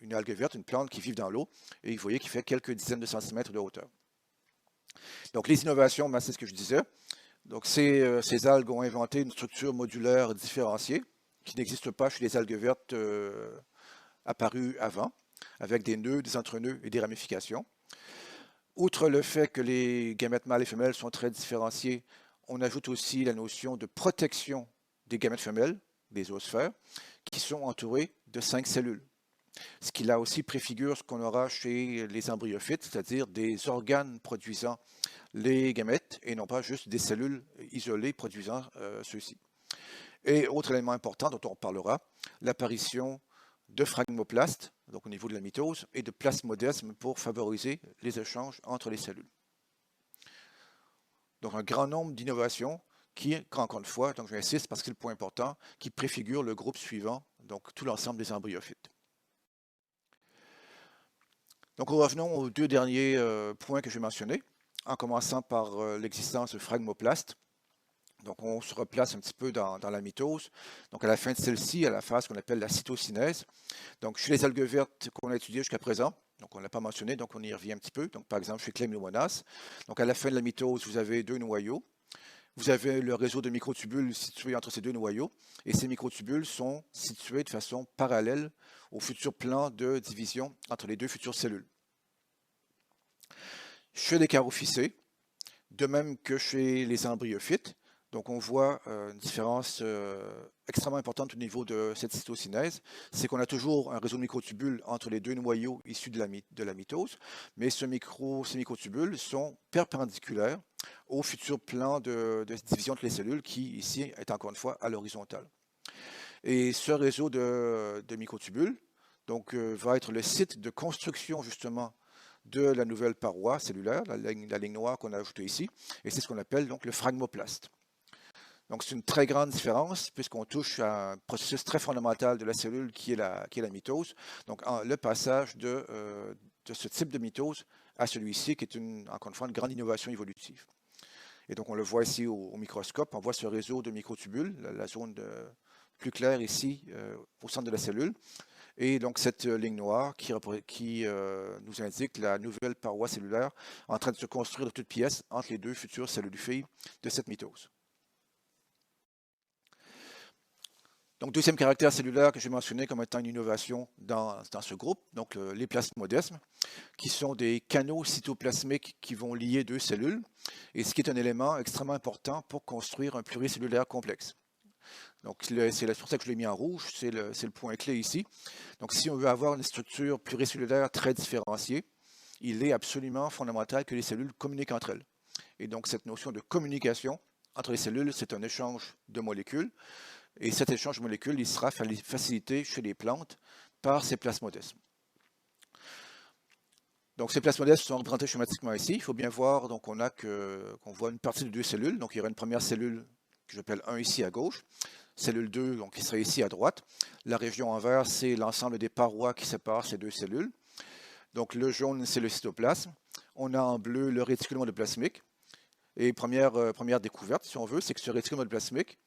S1: une algue verte, une plante qui vit dans l'eau et vous voyez qui fait quelques dizaines de centimètres de hauteur. Donc les innovations, c'est ce que je disais. Donc ces algues ont inventé une structure modulaire différenciée qui n'existe pas chez les algues vertes apparues avant, avec des nœuds, des entrenœuds et des ramifications. Outre le fait que les gamètes mâles et femelles sont très différenciés, on ajoute aussi la notion de protection des gamètes femelles, des oosphères, qui sont entourés de 5 cellules. Ce qui là aussi préfigure ce qu'on aura chez les embryophytes, c'est-à-dire des organes produisant les gamètes et non pas juste des cellules isolées produisant ceux-ci. Et autre élément important dont on parlera, l'apparition de phragmoplastes, donc au niveau de la mitose, et de plasmodesmes pour favoriser les échanges entre les cellules. Donc un grand nombre d'innovations qui, encore une fois, donc j'insiste parce que c'est le point important, qui préfigure le groupe suivant, donc tout l'ensemble des embryophytes. Donc revenons aux deux derniers points que j'ai mentionnés, en commençant par l'existence de phragmoplastes. Donc on se replace un petit peu dans la mitose. Donc à la fin de celle-ci, à la phase qu'on appelle la cytocinèse. Donc chez les algues vertes qu'on a étudiées jusqu'à présent, donc on ne l'a pas mentionné, donc on y revient un petit peu. Donc par exemple chez Chlamydomonas, donc à la fin de la mitose, vous avez deux noyaux. Vous avez le réseau de microtubules situé entre ces deux noyaux, et ces microtubules sont situés de façon parallèle au futur plan de division entre les deux futures cellules. Chez les charophycées, de même que chez les embryophytes, donc on voit une différence extrêmement importante au niveau de cette cytocinèse, c'est qu'on a toujours un réseau de microtubules entre les deux noyaux issus de la mitose, mais ces microtubules sont perpendiculaires au futur plan de division entre les cellules qui, ici, est encore une fois à l'horizontale. Et ce réseau de microtubules donc, va être le site de construction, justement, de la nouvelle paroi cellulaire, la ligne noire qu'on a ajoutée ici, et c'est ce qu'on appelle donc le phragmoplaste. Donc c'est une très grande différence puisqu'on touche à un processus très fondamental de la cellule qui est la mitose. Donc le passage de ce type de mitose à celui-ci qui est encore une fois une grande innovation évolutive. Et donc on le voit ici au microscope, on voit ce réseau de microtubules, la zone plus claire ici au centre de la cellule. Et donc cette ligne noire qui nous indique la nouvelle paroi cellulaire en train de se construire de toutes pièces entre les deux futures cellules filles de cette mitose. Donc, deuxième caractère cellulaire que j'ai mentionné comme étant une innovation dans ce groupe, donc les plasmodesmes, qui sont des canaux cytoplasmiques qui vont lier deux cellules, et ce qui est un élément extrêmement important pour construire un pluricellulaire complexe. Donc, c'est pour ça que je l'ai mis en rouge, c'est le point clé ici. Donc, si on veut avoir une structure pluricellulaire très différenciée, il est absolument fondamental que les cellules communiquent entre elles. Et donc, cette notion de communication entre les cellules, c'est un échange de molécules. Et cet échange de molécules, il sera facilité chez les plantes par ces plasmodesmes. Donc ces plasmodesmes sont représentés schématiquement ici. Il faut bien voir qu'on voit une partie de deux cellules. Donc il y aura une première cellule que j'appelle 1 ici à gauche, cellule 2 donc, qui serait ici à droite. La région en vert, c'est l'ensemble des parois qui séparent ces deux cellules. Donc le jaune, c'est le cytoplasme. On a en bleu le réticulum endoplasmique. Et première découverte, si on veut, c'est que ce réticulum endoplasmique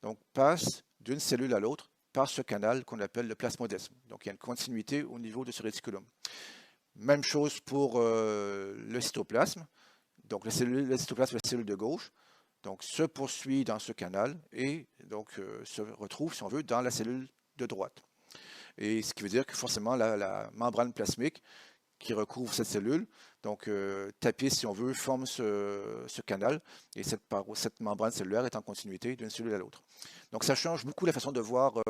S1: donc, passe d'une cellule à l'autre par ce canal qu'on appelle le plasmodesme. Donc il y a une continuité au niveau de ce réticulum. Même chose pour le cytoplasme. Donc le cytoplasme, la cellule de gauche, donc, se poursuit dans ce canal et donc, se retrouve, si on veut, dans la cellule de droite. Et ce qui veut dire que forcément la membrane plasmique qui recouvre cette cellule, donc tapis, si on veut, forme ce canal et cette membrane cellulaire est en continuité d'une cellule à l'autre. Donc ça change beaucoup la façon de voir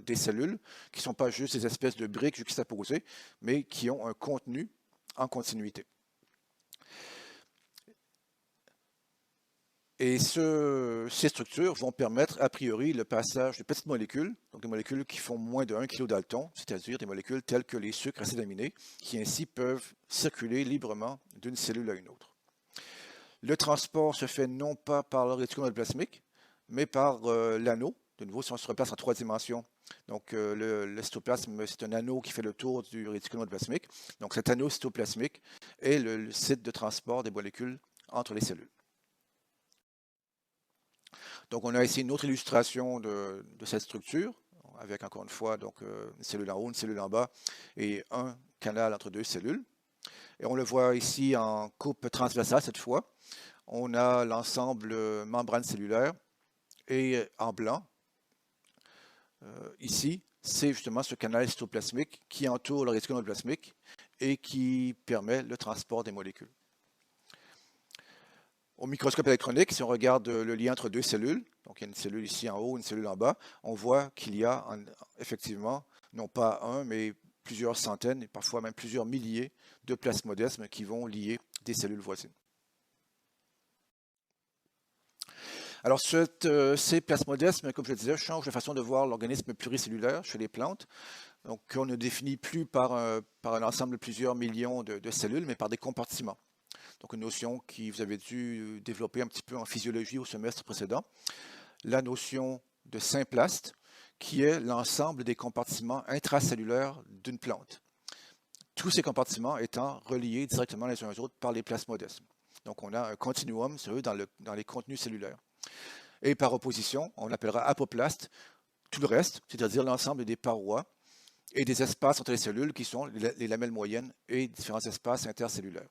S1: des cellules qui ne sont pas juste des espèces de briques juxtaposées, mais qui ont un contenu en continuité. Et ces structures vont permettre, a priori, le passage de petites molécules, donc des molécules qui font moins de 1 kDalton, c'est-à-dire des molécules telles que les sucres acides aminés, qui ainsi peuvent circuler librement d'une cellule à une autre. Le transport se fait non pas par le réticule endoplasmique, mais par l'anneau. De nouveau, si on se replace en 3 dimensions, donc le cytoplasme, c'est un anneau qui fait le tour du réticule endoplasmique. Donc cet anneau cytoplasmique est le site de transport des molécules entre les cellules. Donc on a ici une autre illustration de cette structure, avec encore une fois donc, une cellule en haut, une cellule en bas, et un canal entre deux cellules. Et on le voit ici en coupe transversale cette fois. On a l'ensemble membrane cellulaire et en blanc, ici, c'est justement ce canal cytoplasmique qui entoure le réticule endoplasmique et qui permet le transport des molécules. Au microscope électronique, si on regarde le lien entre deux cellules, donc il y a une cellule ici en haut, une cellule en bas, on voit qu'il y a effectivement, non pas un, mais plusieurs centaines, et parfois même plusieurs milliers de plasmodesmes qui vont lier des cellules voisines. Alors, ces plasmodesmes, comme je le disais, changent la façon de voir l'organisme pluricellulaire chez les plantes. Donc, on ne définit plus par un ensemble de plusieurs millions de cellules, mais par des compartiments. Donc, une notion que vous avez dû développer un petit peu en physiologie au semestre précédent. La notion de symplaste, qui est l'ensemble des compartiments intracellulaires d'une plante. Tous ces compartiments étant reliés directement les uns aux autres par les plasmodesmes. Donc, on a un continuum dans les contenus cellulaires. Et par opposition, on appellera apoplaste tout le reste, c'est-à-dire l'ensemble des parois et des espaces entre les cellules qui sont les lamelles moyennes et différents espaces intercellulaires.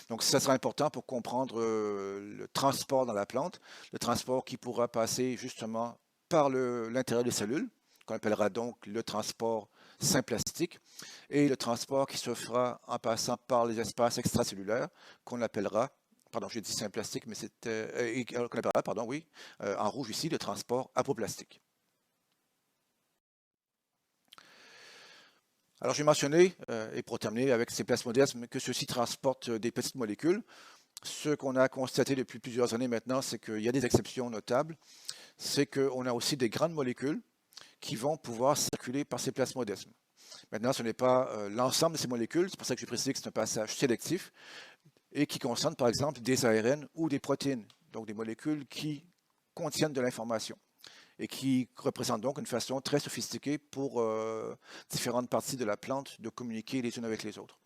S1: Donc ça sera important pour comprendre le transport dans la plante, le transport qui pourra passer justement par l'intérieur des cellules, qu'on appellera donc le transport symplastique, et le transport qui se fera en passant par les espaces extracellulaires, qu'on appellera, pardon, j'ai dit symplastique, mais c'était, qu'on appellera, pardon, oui, en rouge ici, le transport apoplastique. Alors j'ai mentionné, et pour terminer avec ces plasmodesmes, que ceux-ci transportent des petites molécules. Ce qu'on a constaté depuis plusieurs années maintenant, c'est qu'il y a des exceptions notables. C'est qu'on a aussi des grandes molécules qui vont pouvoir circuler par ces plasmodesmes. Maintenant, ce n'est pas l'ensemble de ces molécules, c'est pour ça que j'ai précisé que c'est un passage sélectif, et qui concerne par exemple des ARN ou des protéines, donc des molécules qui contiennent de l'information et qui représente donc une façon très sophistiquée pour différentes parties de la plante de communiquer les unes avec les autres.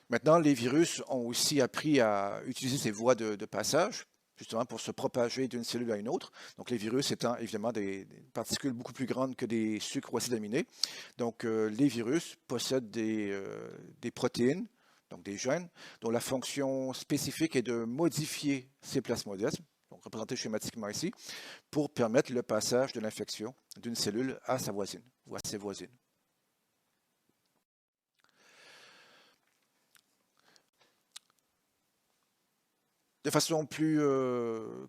S1: Maintenant, les virus ont aussi appris à utiliser ces voies de passage, justement pour se propager d'une cellule à une autre. Donc les virus étant évidemment des particules beaucoup plus grandes que des sucres ou acides aminés. Donc les virus possèdent des protéines, donc des gènes, dont la fonction spécifique est de modifier ces plasmodesmes, donc représentés schématiquement ici, pour permettre le passage de l'infection d'une cellule à sa voisine ou à ses voisines. De façon plus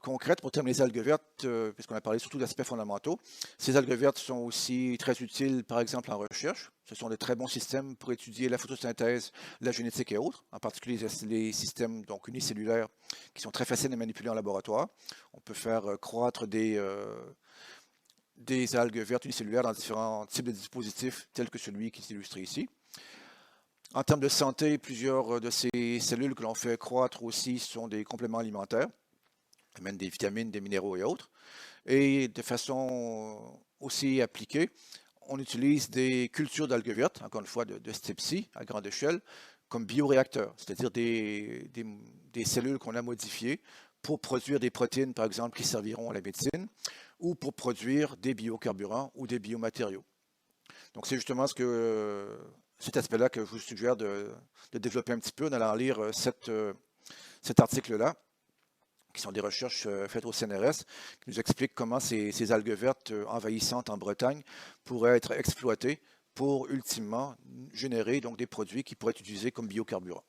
S1: concrète, pour terminer les algues vertes, puisqu'on a parlé surtout d'aspects fondamentaux, ces algues vertes sont aussi très utiles, par exemple, en recherche. Ce sont de très bons systèmes pour étudier la photosynthèse, la génétique et autres, en particulier les systèmes donc, unicellulaires qui sont très faciles à manipuler en laboratoire. On peut faire croître des algues vertes unicellulaires dans différents types de dispositifs, tels que celui qui est illustré ici. En termes de santé, plusieurs de ces cellules que l'on fait croître aussi sont des compléments alimentaires, amènent des vitamines, des minéraux et autres. Et de façon aussi appliquée, on utilise des cultures d'algues vertes, encore une fois de ce type-ci, à grande échelle, comme bioréacteurs, c'est-à-dire des cellules qu'on a modifiées pour produire des protéines, par exemple, qui serviront à la médecine, ou pour produire des biocarburants ou des biomatériaux. Donc c'est justement cet aspect-là que je vous suggère de développer un petit peu en allant lire cet article-là, qui sont des recherches faites au CNRS, qui nous expliquent comment ces algues vertes envahissantes en Bretagne pourraient être exploitées pour ultimement générer donc, des produits qui pourraient être utilisés comme biocarburants.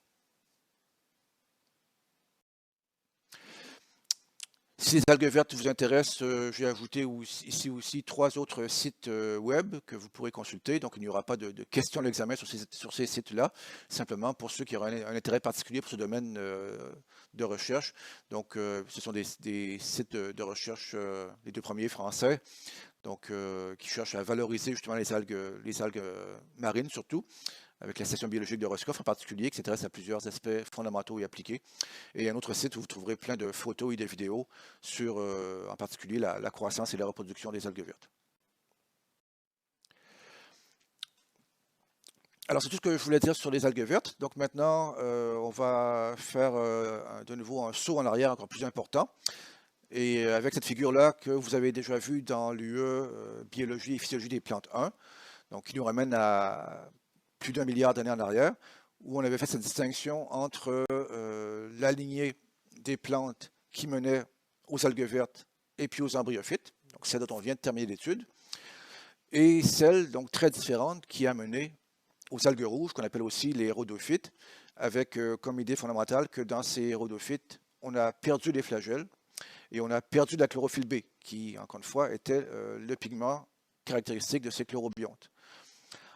S1: Si les algues vertes vous intéressent, j'ai ajouté ici aussi 3 autres sites web que vous pourrez consulter. Donc, il n'y aura pas de questions à l'examen sur ces sites-là, simplement pour ceux qui auraient un intérêt particulier pour ce domaine de recherche. Donc, ce sont des sites de recherche, les deux premiers français, donc, qui cherchent à valoriser justement les algues marines surtout, avec la section biologique de Roscoff en particulier, qui s'intéresse à plusieurs aspects fondamentaux et appliqués. Et un autre site où vous trouverez plein de photos et de vidéos sur, en particulier, la croissance et la reproduction des algues vertes. Alors, c'est tout ce que je voulais dire sur les algues vertes. Donc maintenant, on va faire de nouveau un saut en arrière encore plus important. Et avec cette figure-là que vous avez déjà vue dans l'UE Biologie et Physiologie des plantes 1, donc qui nous ramène à plus d'1 milliard d'années en arrière, où on avait fait cette distinction entre la lignée des plantes qui menaient aux algues vertes et puis aux embryophytes, donc celle dont on vient de terminer l'étude, et celle donc très différente qui a mené aux algues rouges, qu'on appelle aussi les rhodophytes, avec comme idée fondamentale que dans ces rhodophytes, on a perdu les flagelles et on a perdu la chlorophylle B, qui, encore une fois, était le pigment caractéristique de ces chlorobiontes.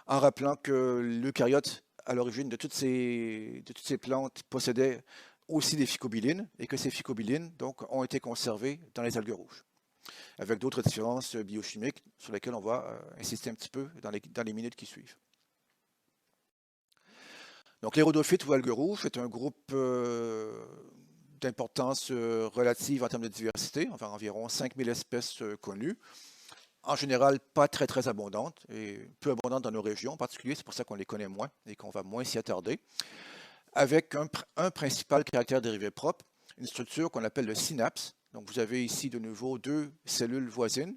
S1: En rappelant que l'eucaryote, à l'origine de toutes ces plantes, possédait aussi des phycobilines, et que ces phycobilines donc, ont été conservées dans les algues rouges, avec d'autres différences biochimiques sur lesquelles on va insister un petit peu dans les minutes qui suivent. Donc les rhodophytes ou algues rouges, c'est un groupe d'importance relative en termes de diversité, enfin environ 5000 espèces connues, en général pas très très abondantes, et peu abondantes dans nos régions en particulier, c'est pour ça qu'on les connaît moins et qu'on va moins s'y attarder, avec un principal caractère dérivé propre, une structure qu'on appelle le synapse. Donc vous avez ici de nouveau deux cellules voisines,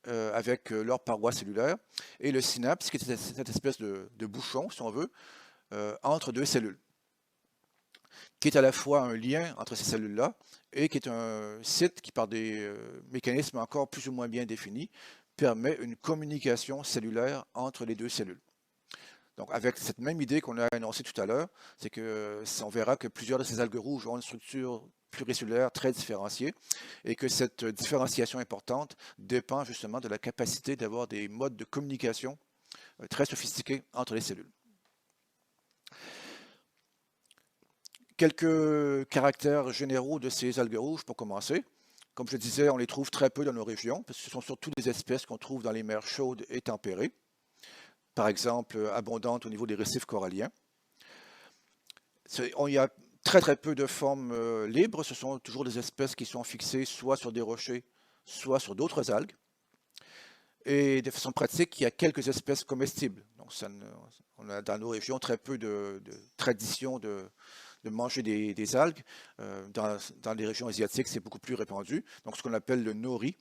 S1: avec leur paroi cellulaire, et le synapse qui est cette espèce de bouchon, si on veut, entre deux cellules, qui est à la fois un lien entre ces cellules-là et qui est un site qui, par des mécanismes encore plus ou moins bien définis, permet une communication cellulaire entre les deux cellules. Donc, avec cette même idée qu'on a énoncée tout à l'heure, c'est que on verra que plusieurs de ces algues rouges ont une structure pluricellulaire très différenciée et que cette différenciation importante dépend justement de la capacité d'avoir des modes de communication très sophistiqués entre les cellules. Quelques caractères généraux de ces algues rouges pour commencer. Comme je disais, on les trouve très peu dans nos régions, parce que ce sont surtout des espèces qu'on trouve dans les mers chaudes et tempérées, par exemple abondantes au niveau des récifs coralliens. Il y a très très peu de formes libres, ce sont toujours des espèces qui sont fixées soit sur des rochers, soit sur d'autres algues. Et de façon pratique, il y a quelques espèces comestibles. Donc on a dans nos régions très peu de tradition de manger des algues. Dans les régions asiatiques, c'est beaucoup plus répandu. Donc, ce qu'on appelle le nori.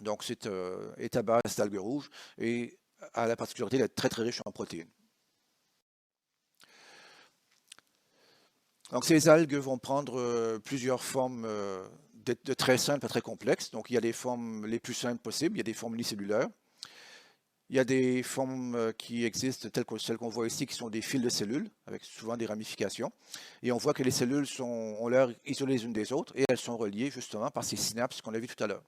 S1: Donc, c'est à base d'algues rouges et a la particularité d'être très très riche en protéines. Donc, ces algues vont prendre plusieurs formes de très simples à très complexes. Donc, il y a les formes les plus simples possibles. Il y a des formes unicellulaires. Il y a des formes qui existent, telles que celles qu'on voit ici, qui sont des fils de cellules, avec souvent des ramifications. Et on voit que les cellules ont l'air isolées les unes des autres, et elles sont reliées justement par ces synapses qu'on a vues tout à l'heure.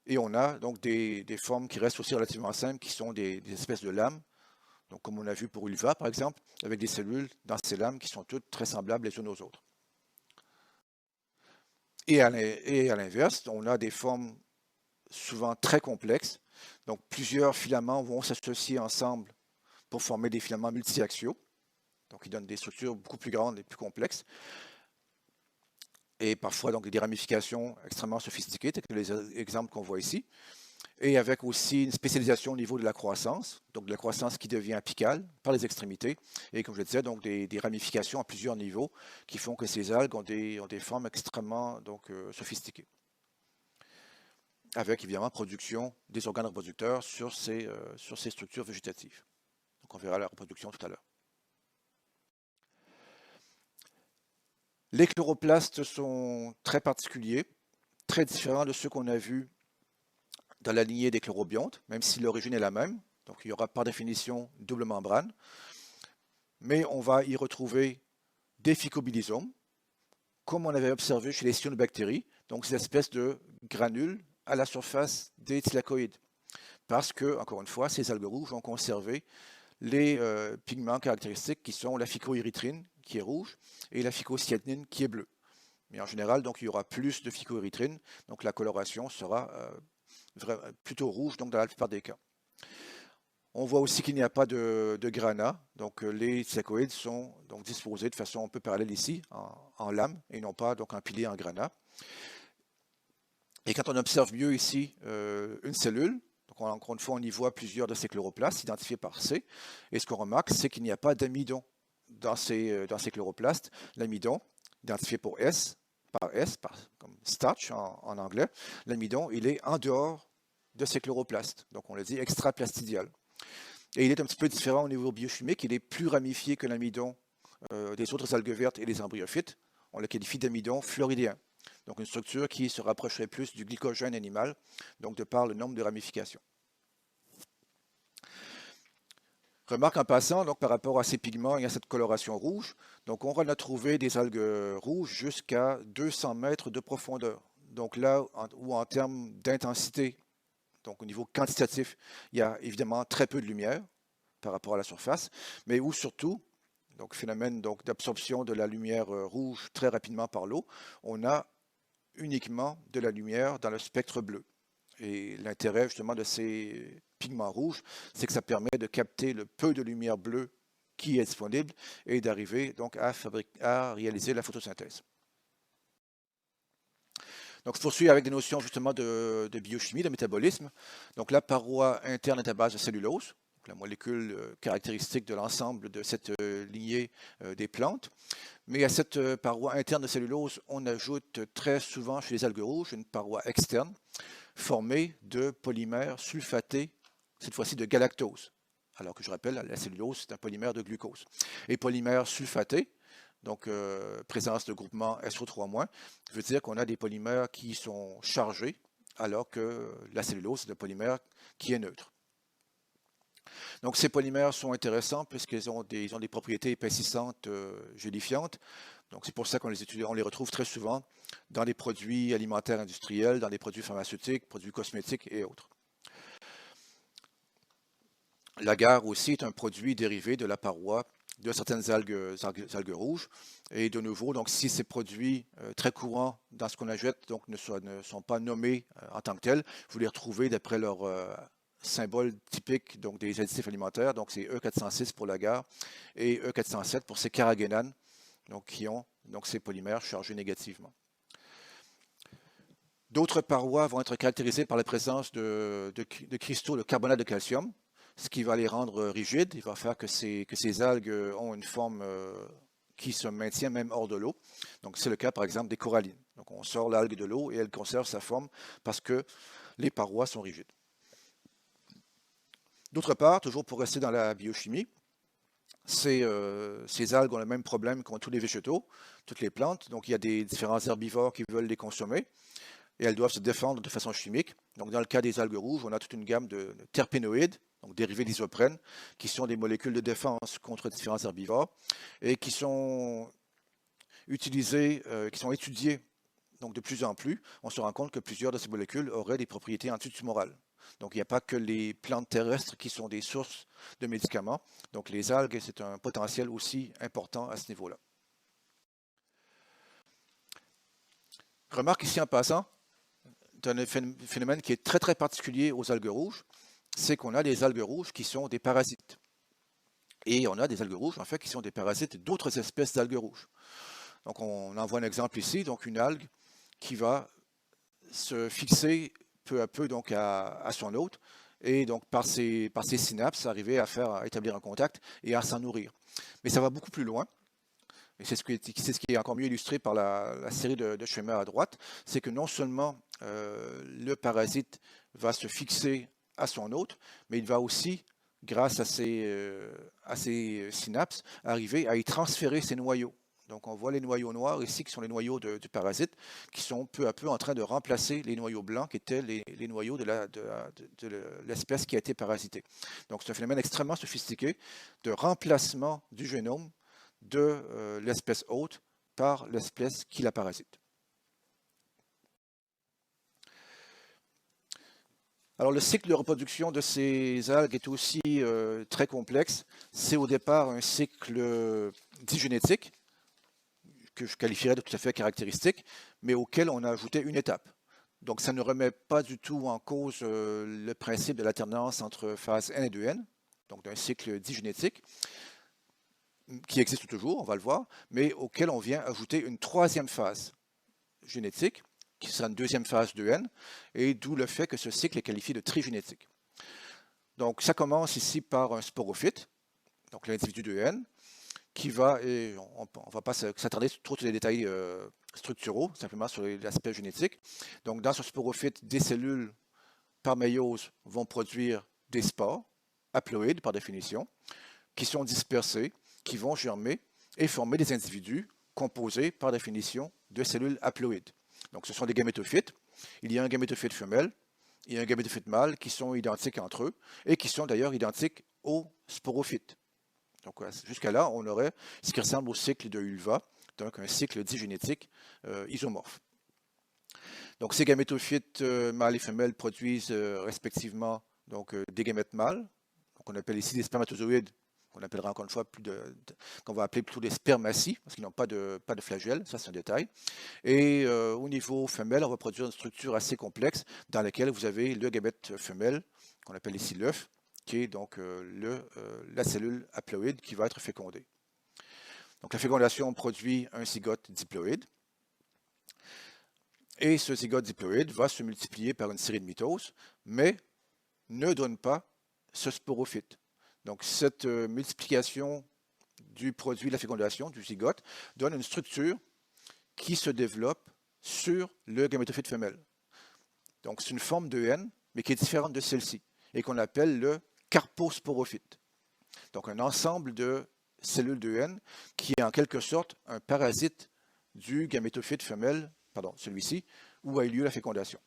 S1: Et on a donc des formes qui restent aussi relativement simples, qui sont des espèces de lames, donc comme on a vu pour Ulva par exemple, avec des cellules dans ces lames qui sont toutes très semblables les unes aux autres. Et à l'inverse, on a des formes souvent très complexes. Donc, plusieurs filaments vont s'associer ensemble pour former des filaments multiaxiaux. Donc, ils donnent des structures beaucoup plus grandes et plus complexes. Et parfois, donc, des ramifications extrêmement sophistiquées, tels que les exemples qu'on voit ici. Et avec aussi une spécialisation au niveau de la croissance, donc de la croissance qui devient apicale par les extrémités. Et comme je le disais, donc des ramifications à plusieurs niveaux qui font que ces algues ont des formes extrêmement sophistiquées, avec évidemment production des organes reproducteurs sur ces structures végétatives. Donc on verra la reproduction tout à l'heure. Les chloroplastes sont très particuliers, très différents de ceux qu'on a vus dans la lignée des chlorobiontes, même si l'origine est la même. Donc il y aura par définition double membrane. Mais on va y retrouver des phycobilisomes, comme on avait observé chez les cyanobactéries, donc ces espèces de granules à la surface des thylakoïdes. Parce que, encore une fois, ces algues rouges ont conservé les pigments caractéristiques qui sont la phycoérythrine, qui est rouge, et la phycocyanine, qui est bleue. Mais en général, donc, il y aura plus de phycoérythrine, donc la coloration sera plutôt rouge donc, dans la plupart des cas. On voit aussi qu'il n'y a pas de granat, donc les thylakoïdes sont donc disposés de façon un peu parallèle ici, en lame, et non pas donc empilés en granat. Et quand on observe mieux ici une cellule, donc encore une fois on y voit plusieurs de ces chloroplastes identifiés par C, et ce qu'on remarque c'est qu'il n'y a pas d'amidon dans ces chloroplastes. L'amidon, identifié par S, comme starch en anglais, l'amidon il est en dehors de ces chloroplastes, donc on le dit extraplastidial. Et il est un petit peu différent au niveau biochimique, il est plus ramifié que l'amidon des autres algues vertes et des embryophytes. On le qualifie d'amidon fluoridéen. Donc une structure qui se rapprocherait plus du glycogène animal, donc de par le nombre de ramifications. Remarque en passant, donc par rapport à ces pigments et à cette coloration rouge, donc on a trouvé des algues rouges jusqu'à 200 mètres de profondeur. Donc là où en termes d'intensité, donc au niveau quantitatif, il y a évidemment très peu de lumière par rapport à la surface, mais où surtout, donc phénomène d'absorption de la lumière rouge très rapidement par l'eau, on a uniquement de la lumière dans le spectre bleu. Et l'intérêt justement de ces pigments rouges, c'est que ça permet de capter le peu de lumière bleue qui est disponible et d'arriver donc à réaliser la photosynthèse. Donc, je poursuis avec des notions justement de biochimie, de métabolisme. Donc, la paroi interne est à base de cellulose, la molécule caractéristique de l'ensemble de cette lignée des plantes. Mais à cette paroi interne de cellulose, on ajoute très souvent chez les algues rouges une paroi externe formée de polymères sulfatés, cette fois-ci de galactose. Alors que je rappelle, la cellulose, c'est un polymère de glucose. Et polymères sulfatés, donc présence de groupement SO3-, veut dire qu'on a des polymères qui sont chargés, alors que la cellulose, c'est un polymère qui est neutre. Donc ces polymères sont intéressants puisqu'ils ont des propriétés épaississantes, gélifiantes. Donc c'est pour ça qu'on les étudie, on les retrouve très souvent dans les produits alimentaires industriels, dans les produits pharmaceutiques, produits cosmétiques et autres. L'agar aussi est un produit dérivé de la paroi de certaines algues rouges. Et de nouveau, donc, si ces produits très courants dans ce qu'on achète donc, ne sont pas nommés en tant que tels, vous les retrouvez d'après leur symbole typique donc, des additifs alimentaires. Donc c'est E406 pour l'agar et E407 pour ces carragénanes donc, qui ont donc, ces polymères chargés négativement. D'autres parois vont être caractérisées par la présence de cristaux de carbonate de calcium, ce qui va les rendre rigides. Il va faire que ces algues ont une forme qui se maintient même hors de l'eau. Donc c'est le cas par exemple des corallines. Donc on sort l'algue de l'eau et elle conserve sa forme parce que les parois sont rigides. D'autre part, toujours pour rester dans la biochimie, ces algues ont le même problème qu'ont tous les végétaux, toutes les plantes. Donc il y a des différents herbivores qui veulent les consommer et elles doivent se défendre de façon chimique. Donc dans le cas des algues rouges, on a toute une gamme de terpénoïdes, donc dérivés d'isoprène, qui sont des molécules de défense contre différents herbivores et qui sont utilisées, qui sont étudiées donc de plus en plus. On se rend compte que plusieurs de ces molécules auraient des propriétés antitumorales. Donc il n'y a pas que les plantes terrestres qui sont des sources de médicaments. Donc les algues, c'est un potentiel aussi important à ce niveau-là. Remarque ici en passant, un phénomène qui est très très particulier aux algues rouges, c'est qu'on a des algues rouges qui sont des parasites. Et on a des algues rouges en fait qui sont des parasites d'autres espèces d'algues rouges. Donc on en voit un exemple ici, donc une algue qui va se fixer peu à peu donc à son hôte et donc par ses synapses arriver à établir un contact et à s'en nourrir. Mais ça va beaucoup plus loin. Et c'est ce qui est encore mieux illustré par la série de schémas à droite, c'est que non seulement le parasite va se fixer à son hôte, mais il va aussi, grâce à ses synapses, arriver à y transférer ses noyaux. Donc on voit les noyaux noirs ici, qui sont les noyaux du parasite, qui sont peu à peu en train de remplacer les noyaux blancs, qui étaient les noyaux de l'espèce qui a été parasitée. Donc c'est un phénomène extrêmement sophistiqué de remplacement du génome de l'espèce hôte par l'espèce qui la parasite. Alors le cycle de reproduction de ces algues est aussi très complexe. C'est au départ un cycle digénétique, que je qualifierais de tout à fait caractéristique, mais auquel on a ajouté une étape. Donc ça ne remet pas du tout en cause le principe de l'alternance entre phase N et 2N, donc d'un cycle digénétique, qui existe toujours, on va le voir, mais auquel on vient ajouter une troisième phase génétique, qui sera une deuxième phase de N, et d'où le fait que ce cycle est qualifié de trigénétique. Donc ça commence ici par un sporophyte, donc l'individu de N, qui va, et on ne va pas s'attarder trop sur les détails structuraux, simplement sur l'aspect génétique. Donc dans ce sporophyte, des cellules par méiose vont produire des spores, haploïdes par définition, qui sont dispersés, qui vont germer et former des individus composés par définition de cellules haploïdes. Donc ce sont des gamétophytes. Il y a un gamétophyte femelle et un gamétophyte mâle qui sont identiques entre eux et qui sont d'ailleurs identiques aux sporophytes. Donc jusqu'à là, on aurait ce qui ressemble au cycle de Ulva, donc un cycle digénétique isomorphe. Donc ces gamétophytes mâles et femelles produisent respectivement donc, des gamètes mâles, qu'on appelle ici des spermatozoïdes, qu'on appellera encore une fois qu'on va appeler plutôt des spermaties, parce qu'ils n'ont pas de flagelle, ça c'est un détail. Et au niveau femelle, on va produire une structure assez complexe dans laquelle vous avez le gamète femelle, qu'on appelle ici l'œuf, qui est donc la cellule haploïde qui va être fécondée. Donc la fécondation produit un zygote diploïde. Et ce zygote diploïde va se multiplier par une série de mitoses, mais ne donne pas ce sporophyte. Donc cette multiplication du produit de la fécondation, du zygote, donne une structure qui se développe sur le gamétophyte femelle. Donc c'est une forme de N, mais qui est différente de celle-ci, et qu'on appelle le carposporophyte. Donc un ensemble de cellules de N qui est en quelque sorte un parasite du gamétophyte femelle, pardon, celui-ci, où a eu lieu la fécondation.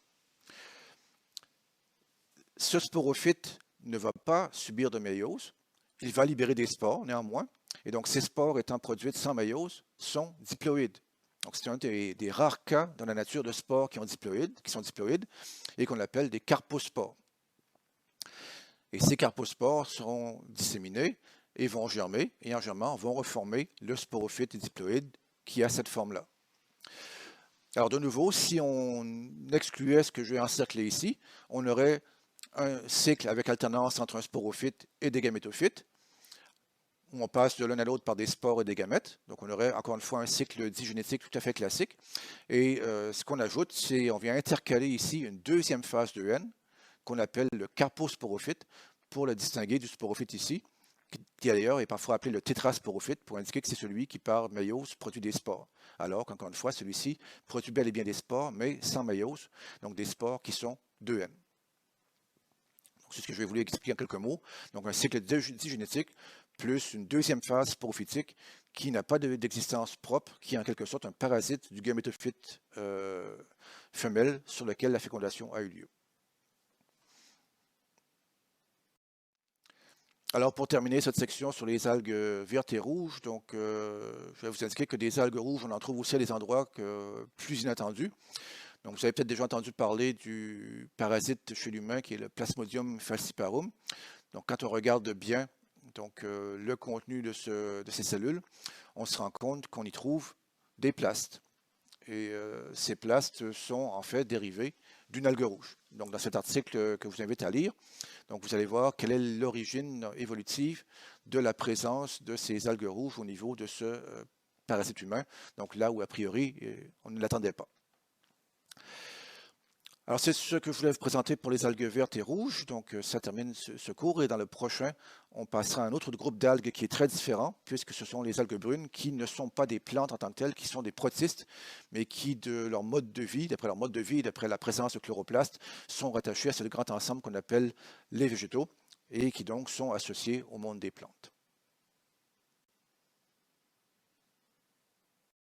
S1: Ce sporophyte ne va pas subir de méiose, il va libérer des spores néanmoins, et donc ces spores étant produites sans méiose sont diploïdes. Donc c'est un des rares cas dans la nature de spores qui sont diploïdes et qu'on appelle des carpospores. Et ces carpospores seront disséminés et vont germer, et en germant vont reformer le sporophyte diploïde qui a cette forme-là. Alors de nouveau, si on excluait ce que je vais encercler ici, on aurait un cycle avec alternance entre un sporophyte et des gamétophytes, où on passe de l'un à l'autre par des spores et des gamètes. Donc on aurait encore une fois un cycle digénétique tout à fait classique. Et ce qu'on ajoute, c'est on vient intercaler ici une deuxième phase de N, qu'on appelle le carposporophyte, pour le distinguer du sporophyte ici, qui d'ailleurs est parfois appelé le tétrasporophyte, pour indiquer que c'est celui qui, par méiose, produit des spores. Alors qu'encore une fois, celui-ci produit bel et bien des spores, mais sans méiose, donc des spores qui sont 2N. C'est ce que je vais vous expliquer en quelques mots. Donc un cycle digénétique plus une deuxième phase sporophytique qui n'a pas d'existence propre, qui est en quelque sorte un parasite du gamétophyte femelle sur lequel la fécondation a eu lieu. Alors pour terminer cette section sur les algues vertes et rouges, donc, je vais vous indiquer que des algues rouges, on en trouve aussi à des endroits plus inattendus. Donc vous avez peut-être déjà entendu parler du parasite chez l'humain qui est le Plasmodium falciparum. Donc quand on regarde bien donc, le contenu de ces cellules, on se rend compte qu'on y trouve des plastes. Et ces plastes sont en fait dérivés d'une algue rouge. Donc dans cet article que je vous invite à lire, donc vous allez voir quelle est l'origine évolutive de la présence de ces algues rouges au niveau de ce parasite humain, donc là où a priori on ne l'attendait pas. Alors c'est ce que je voulais vous présenter pour les algues vertes et rouges, donc ça termine ce cours et dans le prochain on passera à un autre groupe d'algues qui est très différent puisque ce sont les algues brunes qui ne sont pas des plantes en tant que telles, qui sont des protistes, mais qui de leur mode de vie, d'après leur mode de vie, d'après la présence de chloroplastes, sont rattachés à ce grand ensemble qu'on appelle les végétaux et qui donc sont associés au monde des plantes.